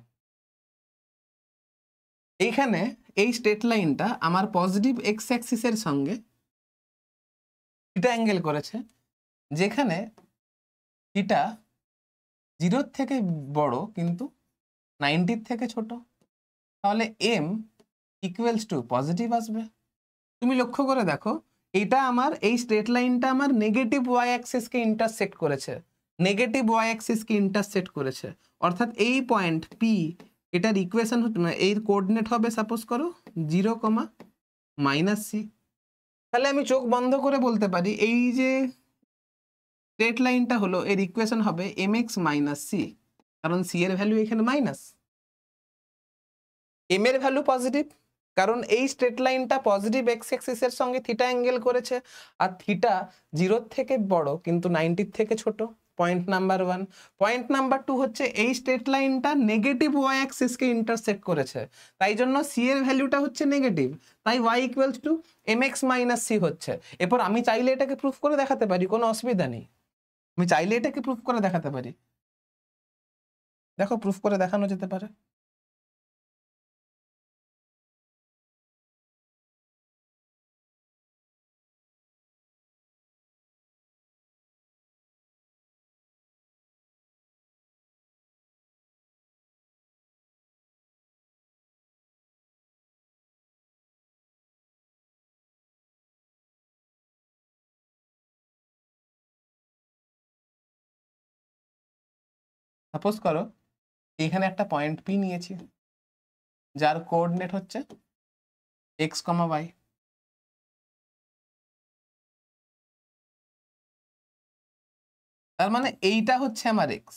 এইখানে এই স্ট্রেট লাইনটা আমার পজিটিভ এক্স অ্যাক্সিসের সঙ্গে থিটা অ্যাঙ্গেল করেছে, যেখানে থিটা 0 থেকে বড় কিন্তু 90 থেকে ছোট, তাহলে এম ইকুয়ালস টু পজিটিভ আসবে। তুমি লক্ষ্য করে দেখো এটা আমার এই স্ট্রেট লাইনটা আমার নেগেটিভ ওয়াই অ্যাক্সিস কে ইন্টারসেক্ট করেছে, নেগেটিভ ওয়াই অ্যাক্সিস কে ইন্টারসেক্ট করেছে, অর্থাৎ এই পয়েন্ট পি এটার ইকুয়েশন এর কোঅর্ডিনেট হবে সাপোজ করো 0, মাইনাস সি। তাহলে আমি চোখ বন্ধ করে বলতে পারি এই যে স্ট্রেট লাইনটা হলো এর ইকুয়েশন হবে এম এক্স মাইনাস সি, কারণ সি এর ভ্যালু এখানে মাইনাস, এম এর ভ্যালু পজিটিভ, কারণ এই স্ট্রেট লাইনটা পজিটিভ এক্স অ্যাক্সিসের সঙ্গে থিটা অ্যাঙ্গেল করেছে, আর থিটা 0 থেকে বড় কিন্তু 90 থেকে ছোট। Point number 1। পয়েন্ট নাম্বার 2 হচ্ছে এই স্ট্রেট লাইনটা নেগেটিভ ওয়াই অ্যাক্সিসকে ইন্টারসেক্ট করেছে, তাই জন্য সি এর ভ্যালুটা হচ্ছে নেগেটিভ, তাই y equals to M x minus c হচ্ছে। এরপর আমি চাইলে এটাকে প্রুফ করে দেখাতে পারি, কোনো অসুবিধা নেই, আমি চাইলে এটাকে প্রুফ করে দেখাতে পারি। দেখো প্রুফ করে দেখানো যেতে পারে। সাপোজ করো এখানে একটা পয়েন্ট পি নিয়েছি যার কোঅর্ডিনেট হচ্ছে এক্স কমা ওয়াই। তার মানে এইটা হচ্ছে আমার এক্স,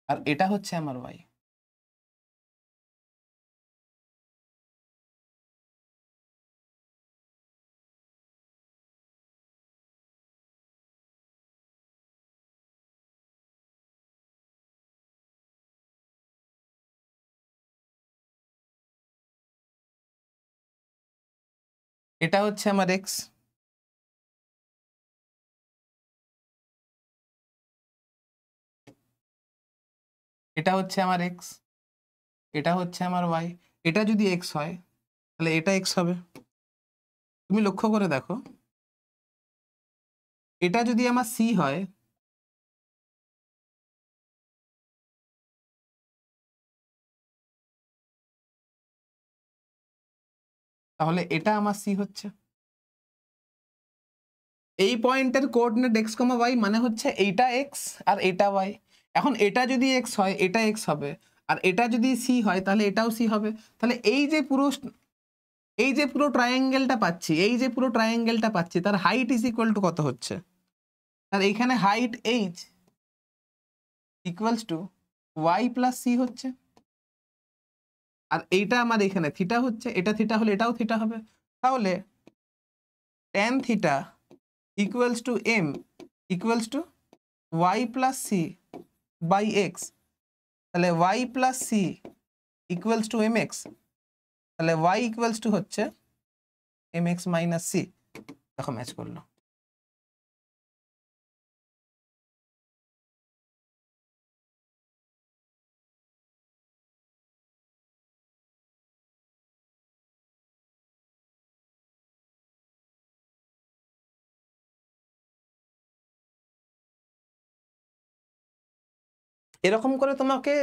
আর এটা হচ্ছে আমার ওয়াই। এটা হচ্ছে আমার এক্স, এটা হচ্ছে আমার এক্স, এটা হচ্ছে আমার ওয়াই। এটা যদি এক্স হয় তাহলে এটা এক্স হবে। তুমি লক্ষ্য করে দেখো, এটা যদি আমার সি হয় তাহলে এটা আমার সি হচ্ছে। এই পয়েন্টের কোঅর্ডিনেট এক্স কমা ওয়াই মানে হচ্ছে এইটা এক্স আর এটা ওয়াই। এখন এটা যদি এক্স হয় এটা এক্স হবে, আর এটা যদি সি হয় তাহলে এটাও সি হবে। তাহলে এই যে পুরো ট্রায়াঙ্গেলটা পাচ্ছি, এই যে পুরো ট্রায়াঙ্গেলটা পাচ্ছি তার হাইট ইজ ইকুয়াল টু কত হচ্ছে? আর এইখানে height h equals to Y plus c হচ্ছে। আর এইটা আমার এখানে থিটা হচ্ছে, এটা থিটা হলে এটাও থিটা হবে। তাহলে tan theta equals to M equals to Y plus C by X. তাহলে Y plus C equals to M X. তাহলে ওয়াই ইকুয়ালস টু হচ্ছে এম এক্স মাইনাস সি। দেখো ম্যাচ করলো। এরকম করে তোমাকে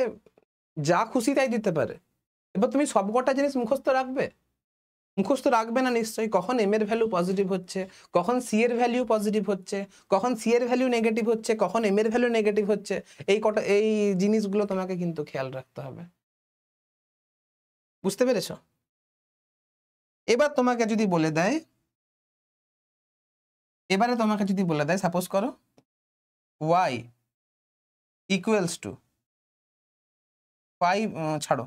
যা খুশি তাই দিতে পারে। এবার তুমি সবকটা জিনিস মুখস্থ রাখবে? মুখস্থ রাখবে না নিশ্চয়ই। কখন এম এর ভ্যালু পজিটিভ হচ্ছে, কখন সি এর ভ্যালু পজিটিভ হচ্ছে, কখন সি এর ভ্যালু নেগেটিভ হচ্ছে, কখন এম এর ভ্যালু নেগেটিভ হচ্ছে, এই জিনিসগুলো তোমাকে কিন্তু খেয়াল রাখতে হবে। বুঝতে পেরেছো? এবার তোমাকে যদি বলে দেয়, সাপোজ করো ওয়াই ইকুয়ালস টু 5, ছাড়ো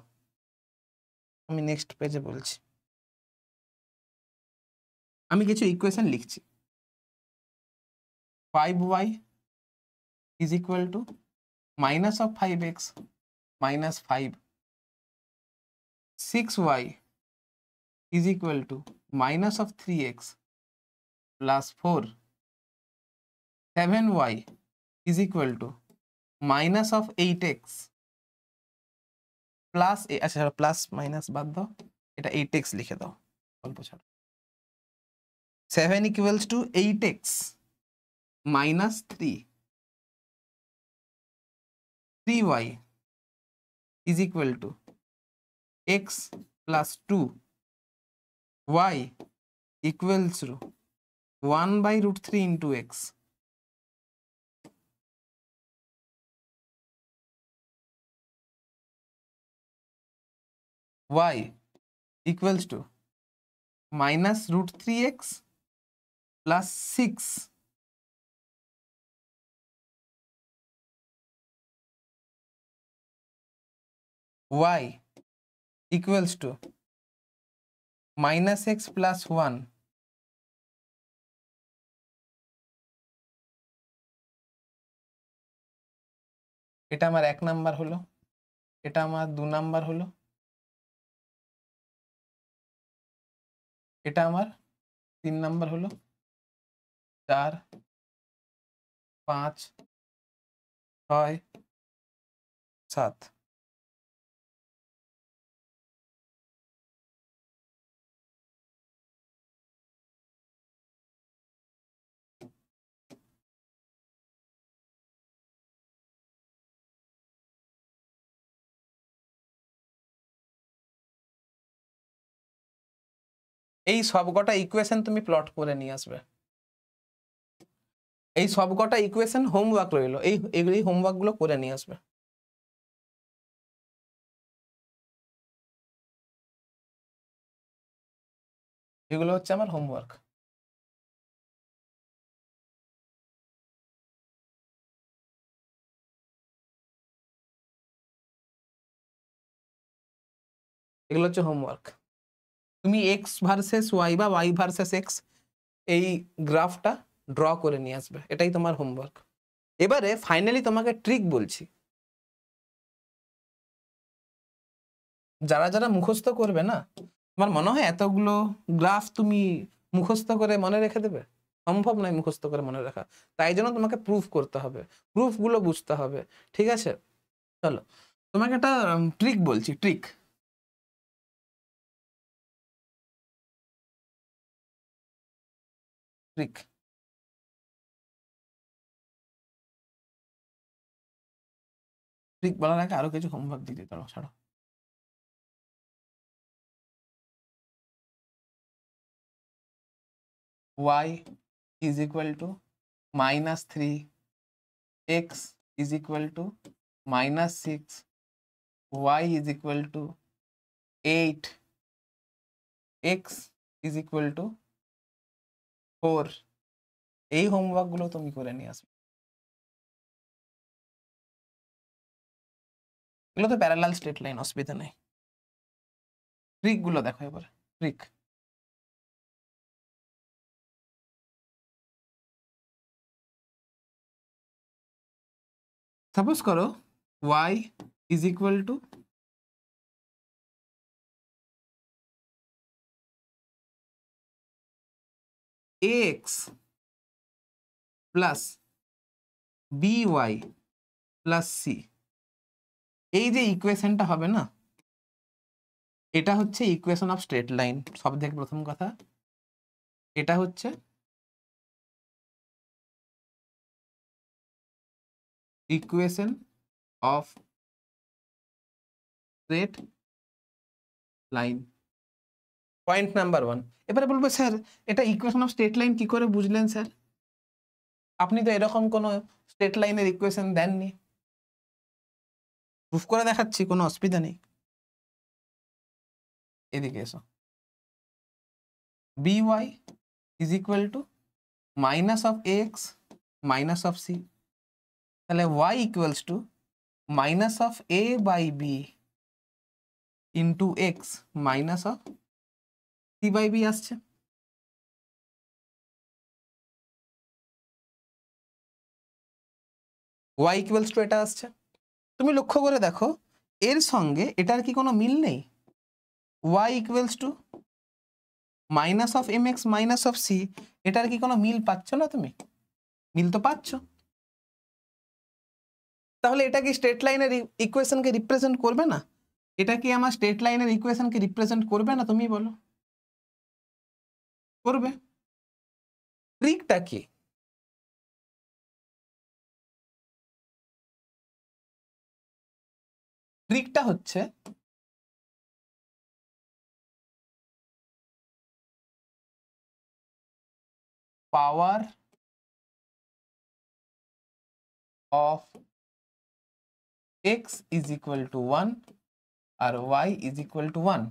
আমি নেক্সট পেজে বলছি। আমি কিছু ইকুয়েশন লিখছি। 5y is equal to minus of 5x minus 5. 6y is equal to minus of 3x plus 4. 7y is equal to minus of 8x plus, আচ্ছা প্লাস মাইনাস বাদ দাও, এটা 8x লিখে দাও, অল্প ছাড়ো। 7 equals to 8x minus 3. 3y is equal to x plus 2. y equals to 1 by root 3 into x. y equals to minus root 3x plus 6. Y equals to minus x plus 1. এটা আমার 1 number হলো, এটা আমার 2 number হলো, এটা আমার 3 number হলো, 4, 5, 6, 7। এই সবকটা ইকুয়েশন তুমি প্লট করে নিয়ে আসবে। এই সবকটা ইকুয়েশন হোমওয়ার্ক রইলো, এই হোমওয়ার্ক গুলো করে নিয়ে আসবে। এগুলো হচ্ছে আমার হোমওয়ার্ক। এগুলো হচ্ছে হোমওয়ার্ক। তুমি এক্স ভার্সেস ওয়াই বা ওয়াই ভার্সেস এক্স এই গ্রাফটা ড্র করে নিয়ে আসবে, এটাই তোমার হোমওয়ার্ক। এবারে ফাইনালি তোমাকে ট্রিক বলছি, যারা যারা মুখস্থ করবে না, তোমার মনে হয় এতগুলো গ্রাফ তুমি মুখস্থ করে মনে রেখে দেবে? সম্ভব নয় মুখস্থ করে মনে রাখা। তাই জন্য তোমাকে প্রুফ করতে হবে, প্রুফগুলো বুঝতে হবে, ঠিক আছে? চলো তোমাকে একটা ট্রিক বলছি, ট্রিক। ট্রিক ট্রিক বলার আগে আরো কিছু হোমওয়ার্ক দিতে পারো, ছাড়ো। y is equal to -3, x is equal to -6, y is equal to 8, x is equal to 4। এই হোমওয়ার্ক গুলো তুমি করে নিয়ে আসবে। এগুলো তো প্যারালাল স্ট্রেট লাইন, অসুবিধা নেই। ট্রিক গুলো দেখো এবার, ট্রিক। সাপোজ করো y is equal to ax plus by plus c। এই যে ইকুয়েশনটা হবে না, এটা হচ্ছে ইকুয়েশন অফ স্ট্রেট লাইন। সব থেকে প্রথম কথা, এটা হচ্ছে equation of straight line, point number 1। এবারে বলবো স্যার এটা ইকুয়েশন অফ স্ট্রেট লাইন কি করে বুঝলেন স্যার? আপনি তো এরকম কোনো স্ট্রেট লাইনের ইকুয়েশন দেননি। প্রুফ করে দেখাচ্ছি, কোনো অসুবিধা নেই। এদিকে এসো। by is equal to minus of ax minus of c, তাহলে y equals to minus of a by b into x minus of c by b আসছে। y equals to এটা আসছে। তুমি লক্ষ্য করে দেখো এর সঙ্গে এটার কি কোনো মিল নেই? y equals to minus of mx minus of c, এটার কি কোনো মিল পাচ্ছ না তুমি? মিল তো পাচ্ছ। তাহলে এটা কি স্ট্রেট লাইনের ইকুয়েশনকে রিপ্রেজেন্ট করবে না? এটা কি আমার স্ট্রেট লাইনের ইকুয়েশনকে রিপ্রেজেন্ট করবে না? তুমি বলো। করবে। ট্রিকটা কি? ট্রিকটা হচ্ছে power of x is equal to 1 আর y is equal to 1।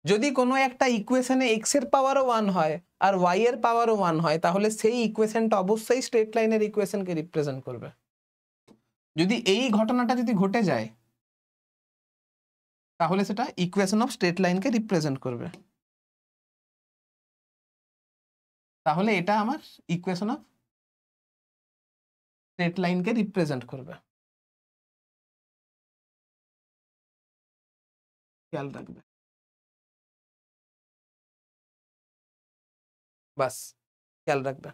যদি কোনো একটা ইকুয়েশনে x এর পাওয়ারও 1 হয় আর y এর পাওয়ারও 1 হয়, তাহলে সেই ইকুয়েশনটা অবশ্যই স্ট্রেট লাইনের ইকুয়েশনকে রিপ্রেজেন্ট করবে। যদি এই ঘটনাটা যদি ঘটে যায়, তাহলে সেটা ইকুয়েশন অফ স্ট্রেট লাইনকে রিপ্রেজেন্ট করবে। তাহলে এটা আমার ইকুয়েশন অফ স্ট্রেট লাইনকে রিপ্রেজেন্ট করবে। খেয়াল রাখবে, বাস খেয়াল রাখবে।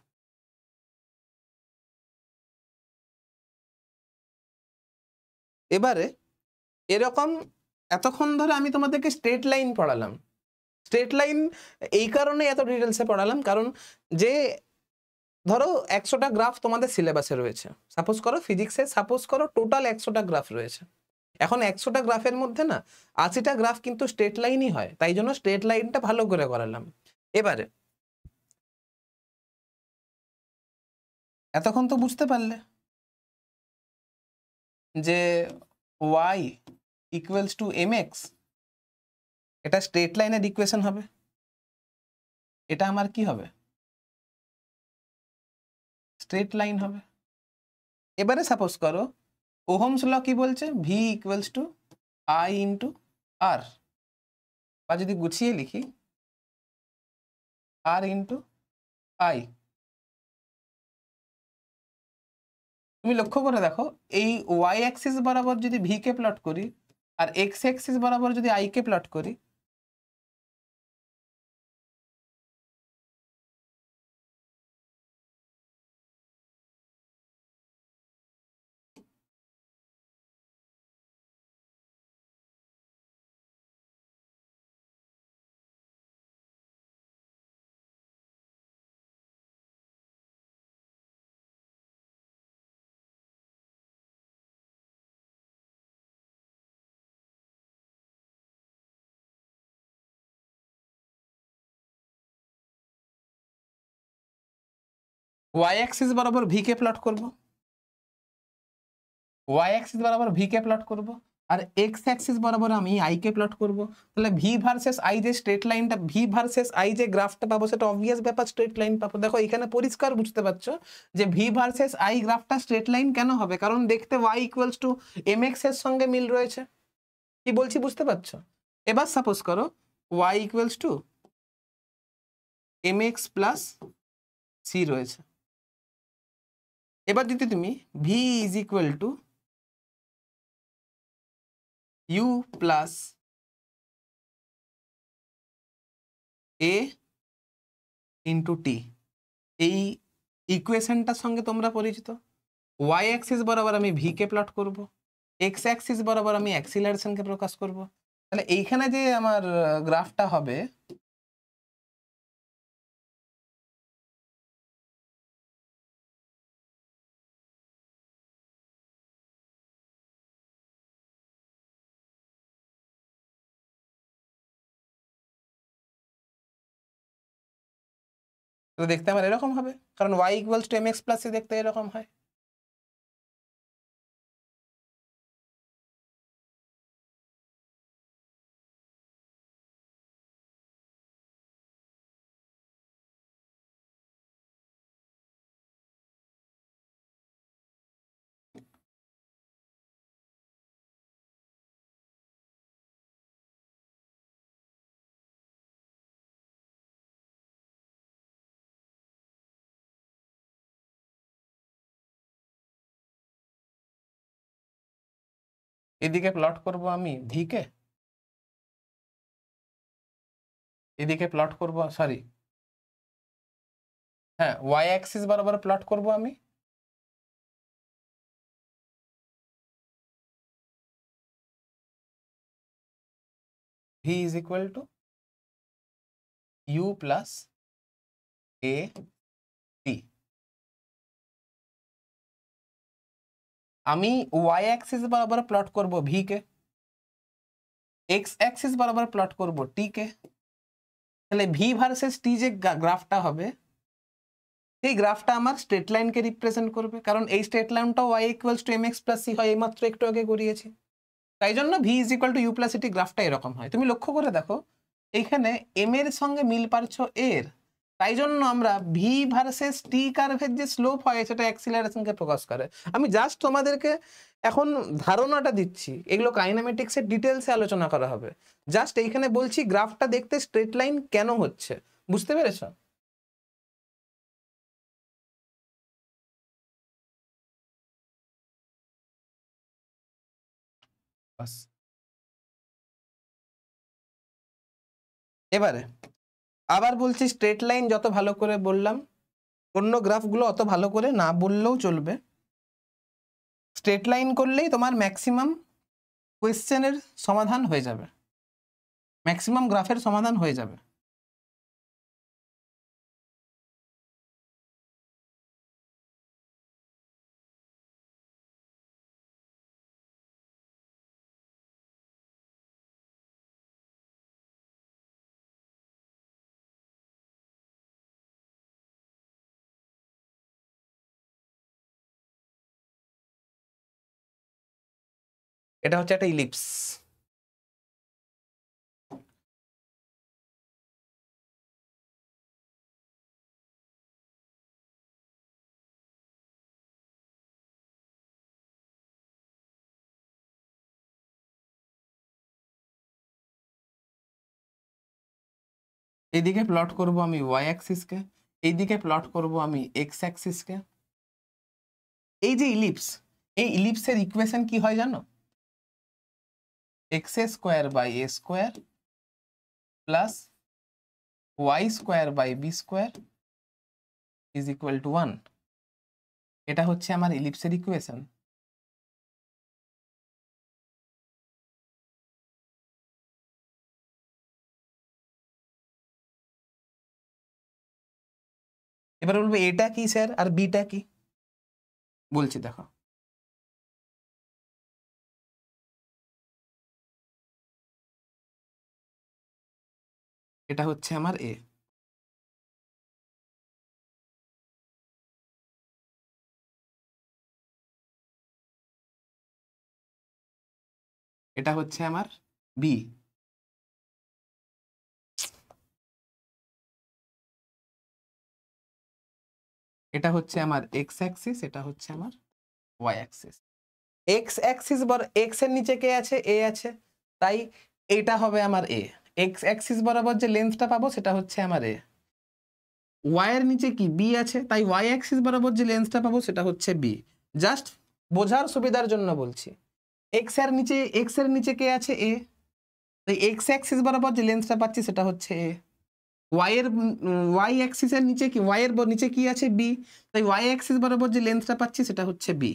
এবারে এরকম এতক্ষণ ধরে আমি তোমাদেরকে স্ট্রেট লাইন পড়ালাম। স্ট্রেট লাইন এই কারণে এত ডিটেলসে পড়ালাম, কারণ যে ধরো 100টা গ্রাফ তোমাদের সিলেবাসে রয়েছে, সাপোজ করো ফিজিক্সে, সাপোজ করো টোটাল 100টা গ্রাফ রয়েছে। এখন 100টা গ্রাফের মধ্যে না 80টা গ্রাফ কিন্তু স্ট্রেট লাইনই হয়, তাই জন্য স্ট্রেট লাইনটা ভালো করে করালাম। এবারে এতক্ষণ তো বুঝতে পারলে যে y ইকুয়ালস টু mx, এটা স্ট্রেট লাইনের ইকুয়েশন হবে, এটা আমার কি হবে, স্ট্রেট লাইন হবে। এবারে সাপোজ করো ওহমস ল কি বলছে, v equals to i into R, বা যদি গুছিয়ে লিখি r ইন্টু i। তুমি লক্ষ্য করে দেখো এই y অ্যাক্সিস বরাবর যদি v কে প্লট করি আর x অ্যাক্সিস বরাবর যদি i কে প্লট করি, y অ্যাক্সিস বরাবর v কে প্লট করব, y অ্যাক্সিস বরাবর v কে প্লট করব, আর x অ্যাক্সিস বরাবর আমি i কে প্লট করব। তাহলে v ভার্সেস i যে স্ট্রেট লাইনটা, v ভার্সেস i যে গ্রাফটা পাবো সেটা অবভিয়াস ব্যাপার, স্ট্রেট লাইন পাবো। দেখো এখানে পরিষ্কার বুঝতে পারছো যে v ভার্সেস i গ্রাফটা স্ট্রেট লাইন কেন হবে, কারণ দেখতে y ইকুয়ালস টু mx এর সঙ্গে মিল রয়েছে। কি বলছি বুঝতে পারছো? এবার সাপোজ করো y equals to mx plus c রয়েছে। এবার যদি তুমি v is equal to u plus a into T, এই ইকুয়েশনটার সঙ্গে তোমরা পরিচিত। y অ্যাক্সিস বরাবর আমি v কে প্লট করব, x অ্যাক্সিস বরাবর আমি অ্যাক্সিলারেশনকে প্রকাশ করব। তাহলে এইখানে যে আমার গ্রাফটা হবে, তো দেখতে আমার এরকম হবে, কারণ y equals to mx plus c দেখতে এরকম হয়। এদিকে প্লট করব আমি v কে, এদিকে প্লট করব, সরি হ্যাঁ y অ্যাক্সিস বরাবর প্লট করব আমি v is equal to u plus a t। আমি y অ্যাক্সিস বরাবর প্লট করব v কে, x অ্যাক্সিস বরাবর প্লট করব t কে। তাহলে v ভার্সেস t যে গ্রাফটা হবে, এই গ্রাফটা আমার স্ট্রেট লাইনকে রিপ্রেজেন্ট করবে, কারণ এই স্ট্রেট লাইনটাও y equals to mx plus c হয়, এইমাত্র একটু আগে করিয়েছি। তাই জন্য v is equal to u plus T গ্রাফটা এরকম হয়। তুমি লক্ষ্য করে দেখো এইখানে m এর সঙ্গে মিল পারছো এর, তাই জন্য আমরা v ভার্সেস টি কার্ভের যে স্লোপ হয় সেটা অ্যাক্সিলারেশনকে প্রকাশ করে। আমি জাস্ট তোমাদেরকে এখন ধারণাটা দিচ্ছি, এগুলো কাইনেমেটিক্সের ডিটেলসে আলোচনা করা হবে। জাস্ট এইখানে বলছি গ্রাফটা দেখতে স্ট্রেট লাইন কেন হচ্ছে, বুঝতে পেরেছো? বাস। এবারে আবার বলছি, স্ট্রেট লাইন যত ভালো করে বললাম, অন্য গ্রাফগুলো অত ভালো করে না বললেও চলবে। স্ট্রেট লাইন করলেই তোমার ম্যাক্সিমাম কোয়েশ্চেনের সমাধান হয়ে যাবে, ম্যাক্সিমাম গ্রাফের সমাধান হয়ে যাবে। এটা হচ্ছে একটা ইলিপস। এইদিকে প্লট করব আমি ওয়াই অ্যাক্সিসকে, এইদিকে প্লট করব আমি এক্স অ্যাক্সিসকে। এই যে ইলিপস, এই ইলিপসের ইকুয়েশন কি হয় জানো? X square by a square plus y square by b square is equal to 1। এটা হচ্ছে আমার ইলিপসের ইকুয়েশন। এবার বলবো এটা কি স্যার আর বিটা কি? বলছি দেখো, এটা হচ্ছে আমার এ, এটা হচ্ছে আমার বি, এটা হচ্ছে আমার এক্স অ্যাক্সিস, এটা হচ্ছে আমার ওয়াই অ্যাক্সিস। এক্স অ্যাক্সিস বরাবর এক্স এর নিচে কে আছে? এ আছে, তাই এটা হবে আমার এ। এক্স অ্যাক্সিস বরাবর যে লেন্থটা পাবো সেটা হচ্ছে আমার এ। ওয়াই এর নিচে কি? বি আছে, তাই ওয়াই অ্যাক্সিস বরাবর যে লেন্থটা পাবো সেটা হচ্ছে বি। জাস্ট বোঝার সুবিধার জন্য বলছি, এক্স এর নিচে কে আছে? এ, তাই এক্স অ্যাক্সিস বরাবর যে লেন্থটা পাচ্ছি সেটা হচ্ছে এ। ওয়াই অ্যাক্সিসের নিচে কি? ওয়াই এর নিচে কি আছে? বি, তাই ওয়াই অ্যাক্সিস বরাবর যে লেন্থটা পাচ্ছি সেটা হচ্ছে বি।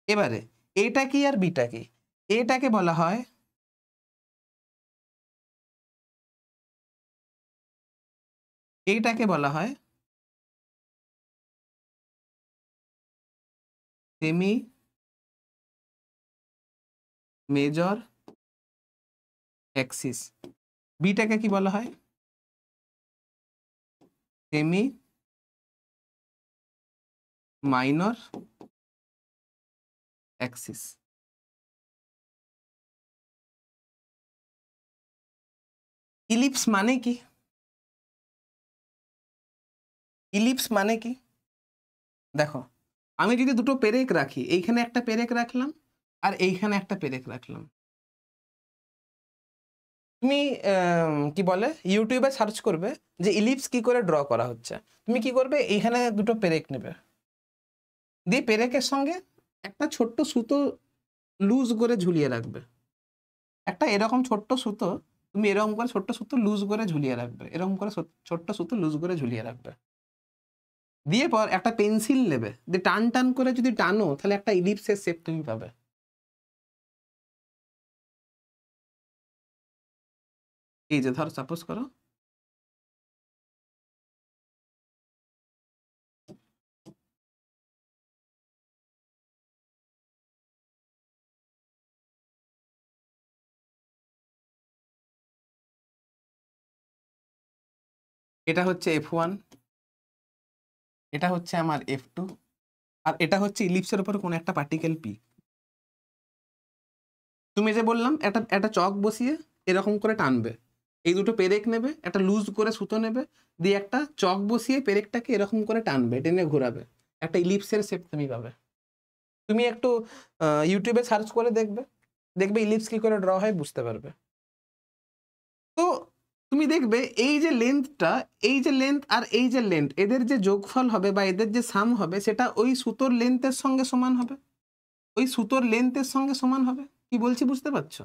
এবারে এটা কি আর বিটা কি? এটাকে বলা হয় সেমি মেজর অ্যাক্সিস। বিটাকে কি বলা হয়? Semi minor Axis. ইলিপস মানে কি? ইলিপস মানে কি দেখো, আমি যদি দুটো পেরেক রাখি, এইখানে একটা পেরেক রাখলাম আর এইখানে একটা পেরেক রাখলাম, তুমি কি বলে ইউটিউবে সার্চ করবে যে ইলিপস কি করে ড্র করা হচ্ছে। তুমি কি করবে? এইখানে দুটো পেরেক নেবে, দিয়ে পেরেকের সঙ্গে একটা ছোট্ট সুতো লুজ করে ঝুলিয়ে রাখবে। একটা এরকম ছোট্ট সুতো, তুমি এরকম করে ছোট্ট সুতো লুজ করে ঝুলিয়ে রাখবে, এরকম করে ছোট্ট সুতো লুজ করে ঝুলিয়ে রাখবে। দিয়ে পর একটা পেন্সিল নেবে, দিয়ে টান টান করে যদি টানো তাহলে একটা ইলিপসের শেপ তুমি পাবে। এই যে ধরো সাপোজ করো এটা হচ্ছে F1, এটা হচ্ছে আমার F2, আর এটা হচ্ছে ইলিপসের উপর কোন একটা পার্টিকেল পি। তুমি যে বললাম একটা একটা চক বসিয়ে এরকম করে টানবে, এই দুটো পেরেক নেবে, একটা লুজ করে সুতো নেবে, দিয়ে একটা চক বসিয়ে পেরেকটাকে এরকম করে টানবে, টেনে ঘোরাবে, একটা ইলিপসের শেপ তুমি পাবে। তুমি একটু ইউটিউবে সার্চ করে দেখবে, দেখবে ইলিপস কি করে ড্র হয়, বুঝতে পারবে। তো তুমি দেখবে এই যে লেন্থটা, এই যে লেন্থ আর এই যে লেন্থ, এদের যে যোগফল হবে বা এদের যে সাম হবে সেটা ওই সুতোর লেন্থের সঙ্গে সমান হবে, ওই সুতোর লেন্থের সঙ্গে সমান হবে। কি বলছি বুঝতে পারছো?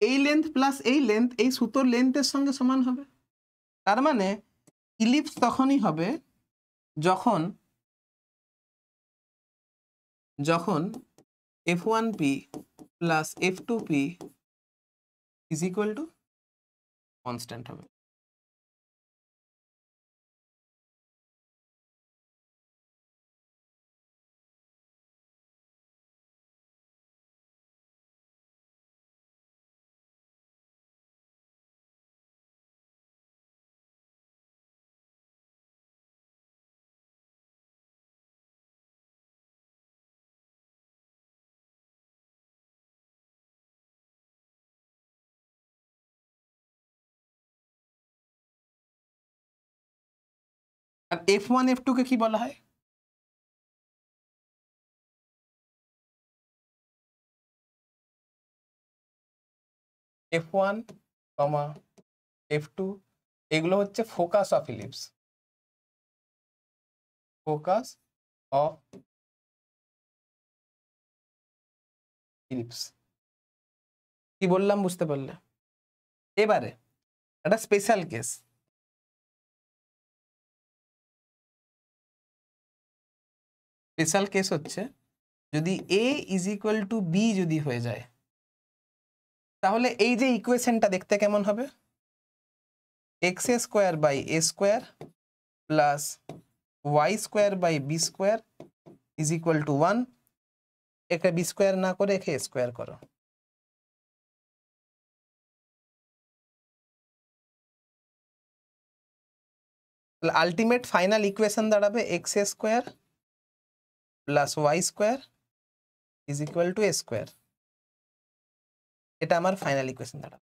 এই লেন্থ প্লাস এই লেন্থ এই সুতোর লেন্থের সঙ্গে সমান হবে। তার মানে ইলিপস তখনই হবে যখন যখন F1p plus F2p is equal to constant হবে। আর F1 F2 কে কি বলা হয়? F1, F2 এগুলো হচ্ছে focus of ellipse. Focus of ellipse. কি বললাম বুঝতে পারলে? এবারে একটা স্পেশাল কেস। স্পেশাল কেস হচ্ছে যদি a is equal two b যদি হয়ে যায়, তাহলে এই যে ইকুয়েশনটা দেখতে কেমন হবে? X square by a square plus y square by b square is equal to 1। একে বি স্কোয়ার না করে একে স্কোয়ার করো। তাহলে আলটিমেট ফাইনাল ইকুয়েশন দাঁড়াবে x square plus y square is equal to a square. এটা আমার ফাইনাল ইকুয়েশন দাঁড়াবে।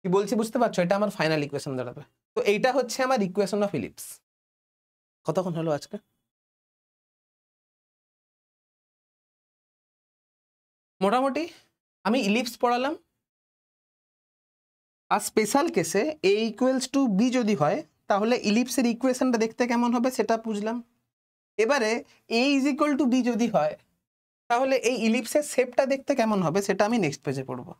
কি বলছি বুঝতে পারছো? এটা আমার ফাইনাল ইকুয়েশন দাঁড়াবে। তো এইটা হচ্ছে আমার ইকুয়েশন অফ ইলিপস। কতক্ষণ হলো আজকে? মোটামুটি আমি ইলিপস পড়ালাম, আর স্পেশাল কেসে এ ইকুয়ালস টু বি যদি হয় তাহলে ইলিপসের ইকুয়েশনটা দেখতে কেমন হবে সেটা বুঝলাম। এবারে এ ইজ ইকুয়াল টু বি যদি হয় তাহলে এই ইলিপসের শেপটা দেখতে কেমন হবে সেটা আমি নেক্সট পেজে পড়বো।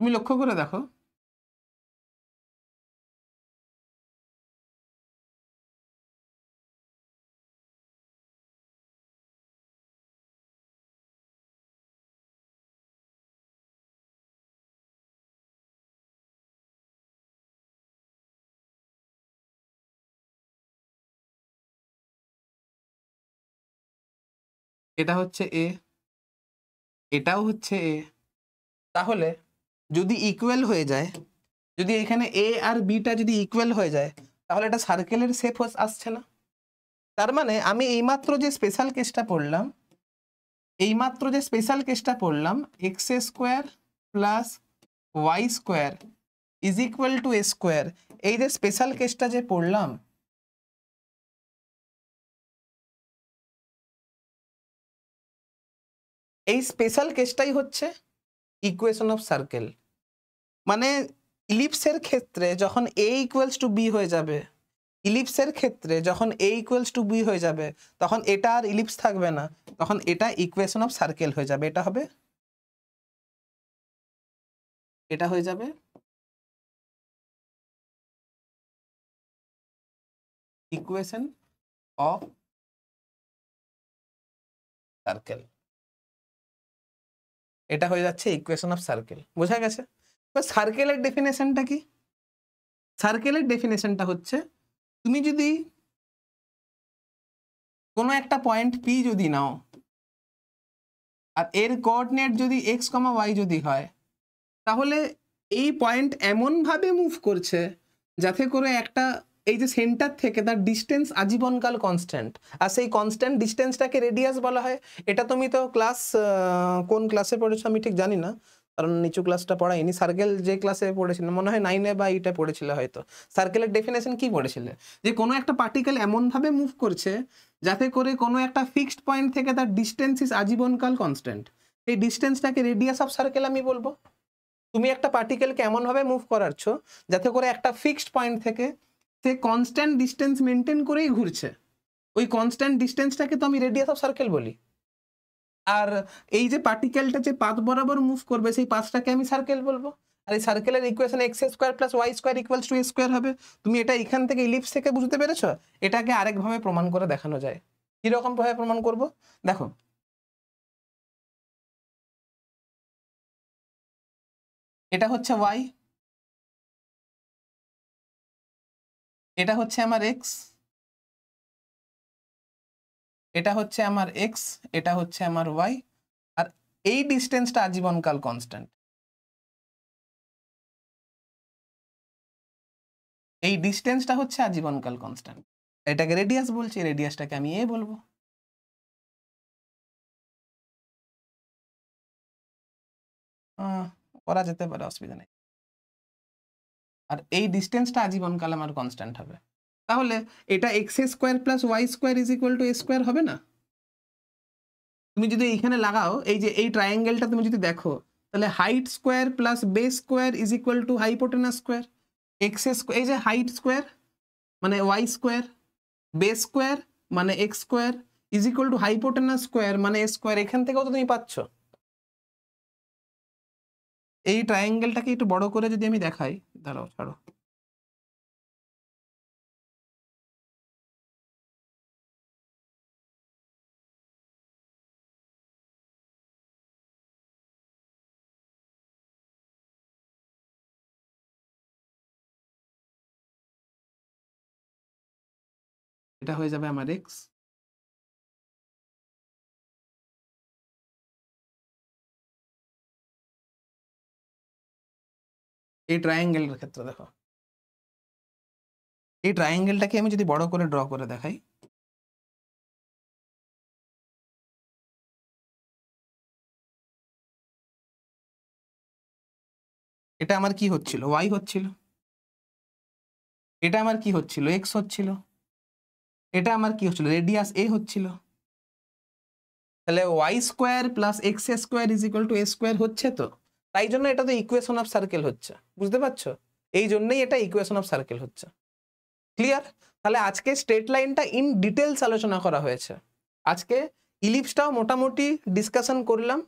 তুমি লক্ষ্য করে দেখো, এটা হচ্ছে এ, এটাও হচ্ছে এ। তাহলে যদি ইকুয়াল হয়ে যায়, যদি এখানে এ আর বিটা যদি ইকুয়াল হয়ে যায় তাহলে এটা সার্কেলের শেপ আসছে না? তার মানে আমি এইমাত্র যে স্পেশাল কেসটা পড়লাম x square plus y square is equal to a square, এই যে স্পেশাল কেসটা যে পড়লাম, এই স্পেশাল কেসটাই হচ্ছে ইকুয়েশন অফ সার্কেল। মানে ইলিপসের ক্ষেত্রে যখন এ ইকুয়ালস টু বি হয়ে যাবে, ইলিপসের ক্ষেত্রে যখন এ ইকুয়ালস টু বি হয়ে যাবে তখন এটা আর ইলিপস থাকবে না, তখন এটা ইকুয়েশন অফ সার্কেল হয়ে যাবে। এটা হবে, এটা হয়ে যাবে ইকুয়েশন অফ সার্কেল। এটা হয়ে যাচ্ছে ইকুয়েশন অফ সার্কেল। বোঝা গেছে? সার্কেলের ডেফিনেশনটা কি? সার্কেলের ডেফিনেশনটা হচ্ছে তুমি যদি কোনো একটা পয়েন্ট পি যদি নাও আর এর কোঅর্ডিনেট যদি এক্স কমা ওয়াই যদি হয়, তাহলে এই পয়েন্ট এমনভাবে মুভ করছে যাতে করে একটা এই যে সেন্টার থেকে তার ডিস্টেন্স আজীবনকাল কনস্ট্যান্ট, আর সেই কনস্ট্যান্ট ডিস্টেন্সটাকে রেডিয়াস বলা হয়। এটা তুমি তো কোন ক্লাসে পড়েছো আমি ঠিক জানি না, কারণ নিচু ক্লাসটা পড়াইনি। সার্কেল যে ক্লাসে পড়েছিল মনে হয় 9-এ বা 8-এ পড়েছিল হয়তো। সার্কেলের ডেফিনেশন কি পড়েছিলে? যে কোনো একটা পার্টিকেল এমনভাবে মুভ করছে যাতে করে কোনো একটা ফিক্সড পয়েন্ট থেকে তার ডিস্টেন্স ইজ আজীবনকাল কনস্ট্যান্ট। এই ডিস্টেন্সটাকে রেডিয়াস অফ সার্কেল আমি বলবো। তুমি একটা পার্টিকেলকে এমনভাবে মুভ করাচ্ছ যাতে করে একটা ফিক্সড পয়েন্ট থেকে সে কনস্ট্যান্ট ডিস্টেন্স মেনটেন করেই ঘুরছে, ওই কনস্ট্যান্ট ডিস্টেন্সটাকে তো আমি রেডিয়াস অফ সার্কেল বলি। আর এই যে পার্টিকেলটা যে পাথ বরাবর মুভ করবে সেই পাথটাকে আমি সার্কেল বলবো। আর এই সার্কেলের equation x square plus y square equals to a square হবে। তুমি এটা এখান থেকে ইলিপস থেকে বুঝতে পেরেছো? এটাকে আরেকভাবে প্রমাণ করে দেখানো যায়। কিরকম ভাবে প্রমাণ করব দেখো, এটা হচ্ছে ওয়াই, এটা হচ্ছে আমার এক্স, এটা হচ্ছে আমার এক্স, এটা হচ্ছে আমার ওয়াই, আর এই ডিস্টেন্সটা আজীবনকাল কনস্ট্যান্ট। এই ডিস্টেন্সটা হচ্ছে আজীবনকাল কনস্ট্যান্ট। এটাকে রেডিয়াস বলছি, রেডিয়াসটাকে আমি এ বলবো। করা যেতে পারে, অসুবিধা নেই। আর এই ডিস্টেন্সটা আজীবনকাল আমার কনস্ট্যান্ট হবে। তাহলে এটা x square plus y square is equal to a square হবে না? তুমি যদি এইখানে লাগাও, এই যে এই ট্রায়াঙ্গেলটা তুমি যদি দেখো, তাহলে height square plus base square is equal two hypotenuse square. X square, এই যে হাইট স্কোয়ার মানে ওয়াই স্কোয়ার, বেস স্কোয়ার মানে x square is equal two hypotenuse square মানে এ স্কোয়ার। এখান থেকেও তো তুমি পাচ্ছ। এই ট্রায়াঙ্গেলটাকে একটু বড় করে যদি আমি দেখাই, দাঁড়াও ছাড়ো, এটা হয়ে যাবে আমার এক্স, এই ট্রায়াঙ্গেলের ক্ষেত্রে দেখো, এই ট্রায়াঙ্গেলটাকে আমি যদি বড় করে ড্র করে দেখাই, এটা আমার কি হচ্ছিল, ওয়াই হচ্ছিল, এটা আমার কি হচ্ছিল, এক্স হচ্ছিল, এটা আমার কি হচ্ছিল, রেডিয়াস এ হচ্ছিল। তাহলে y square plus x square is equal to a square হচ্ছে তো, তাই জন্য এটা তো ইকুয়েশন অফ সার্কেল হচ্ছে, বুঝতে পারছো? এই জন্যই এটা ইকুয়েশন অফ সার্কেল হচ্ছে। ক্লিয়ার? তাহলে আজকে স্ট্রেট লাইনটা ইন ডিটেলস আলোচনা করা হয়েছে। আজকে ইলিপসটাও মোটামুটি ডিসকাশন করলাম,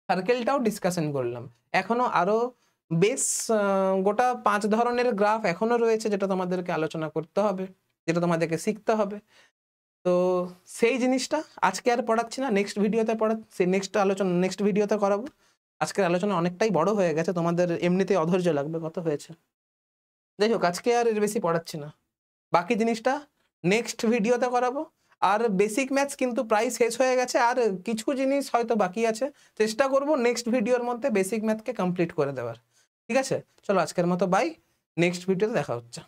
সার্কেলটাও ডিসকাশন করলাম। এখনো আরো বেশ গোটা 5 ধরনের গ্রাফ এখনো রয়েছে, যেটা তোমাদেরকে আলোচনা করতে হবে, যেটা তোমাদেরকে শিখতে হবে। তো সেই জিনিসটা আজকে আর পড়াচ্ছি না, নেক্সট ভিডিওতে পড়াচ্ছি, নেক্সট ভিডিওতে করাবো। আজকের আলোচনা অনেকটাই বড় হয়ে গেছে, তোমাদের এমনিতে অধৈর্য লাগবে, কত হয়েছে। যাই হোক, আজকে আর এর বেশি পড়াচ্ছি না, বাকি জিনিসটা নেক্সট ভিডিওতে করাবো। আর বেসিক ম্যাথস কিন্তু প্রায় শেষ হয়ে গেছে, আর কিছু জিনিস হয়তো বাকি আছে, চেষ্টা করব নেক্সট ভিডিওর মধ্যে বেসিক ম্যাথকে কমপ্লিট করে দেওয়ার। ঠিক আছে, চলো আজকের মতো বাই, নেক্সট ভিডিওতে দেখা হচ্ছে।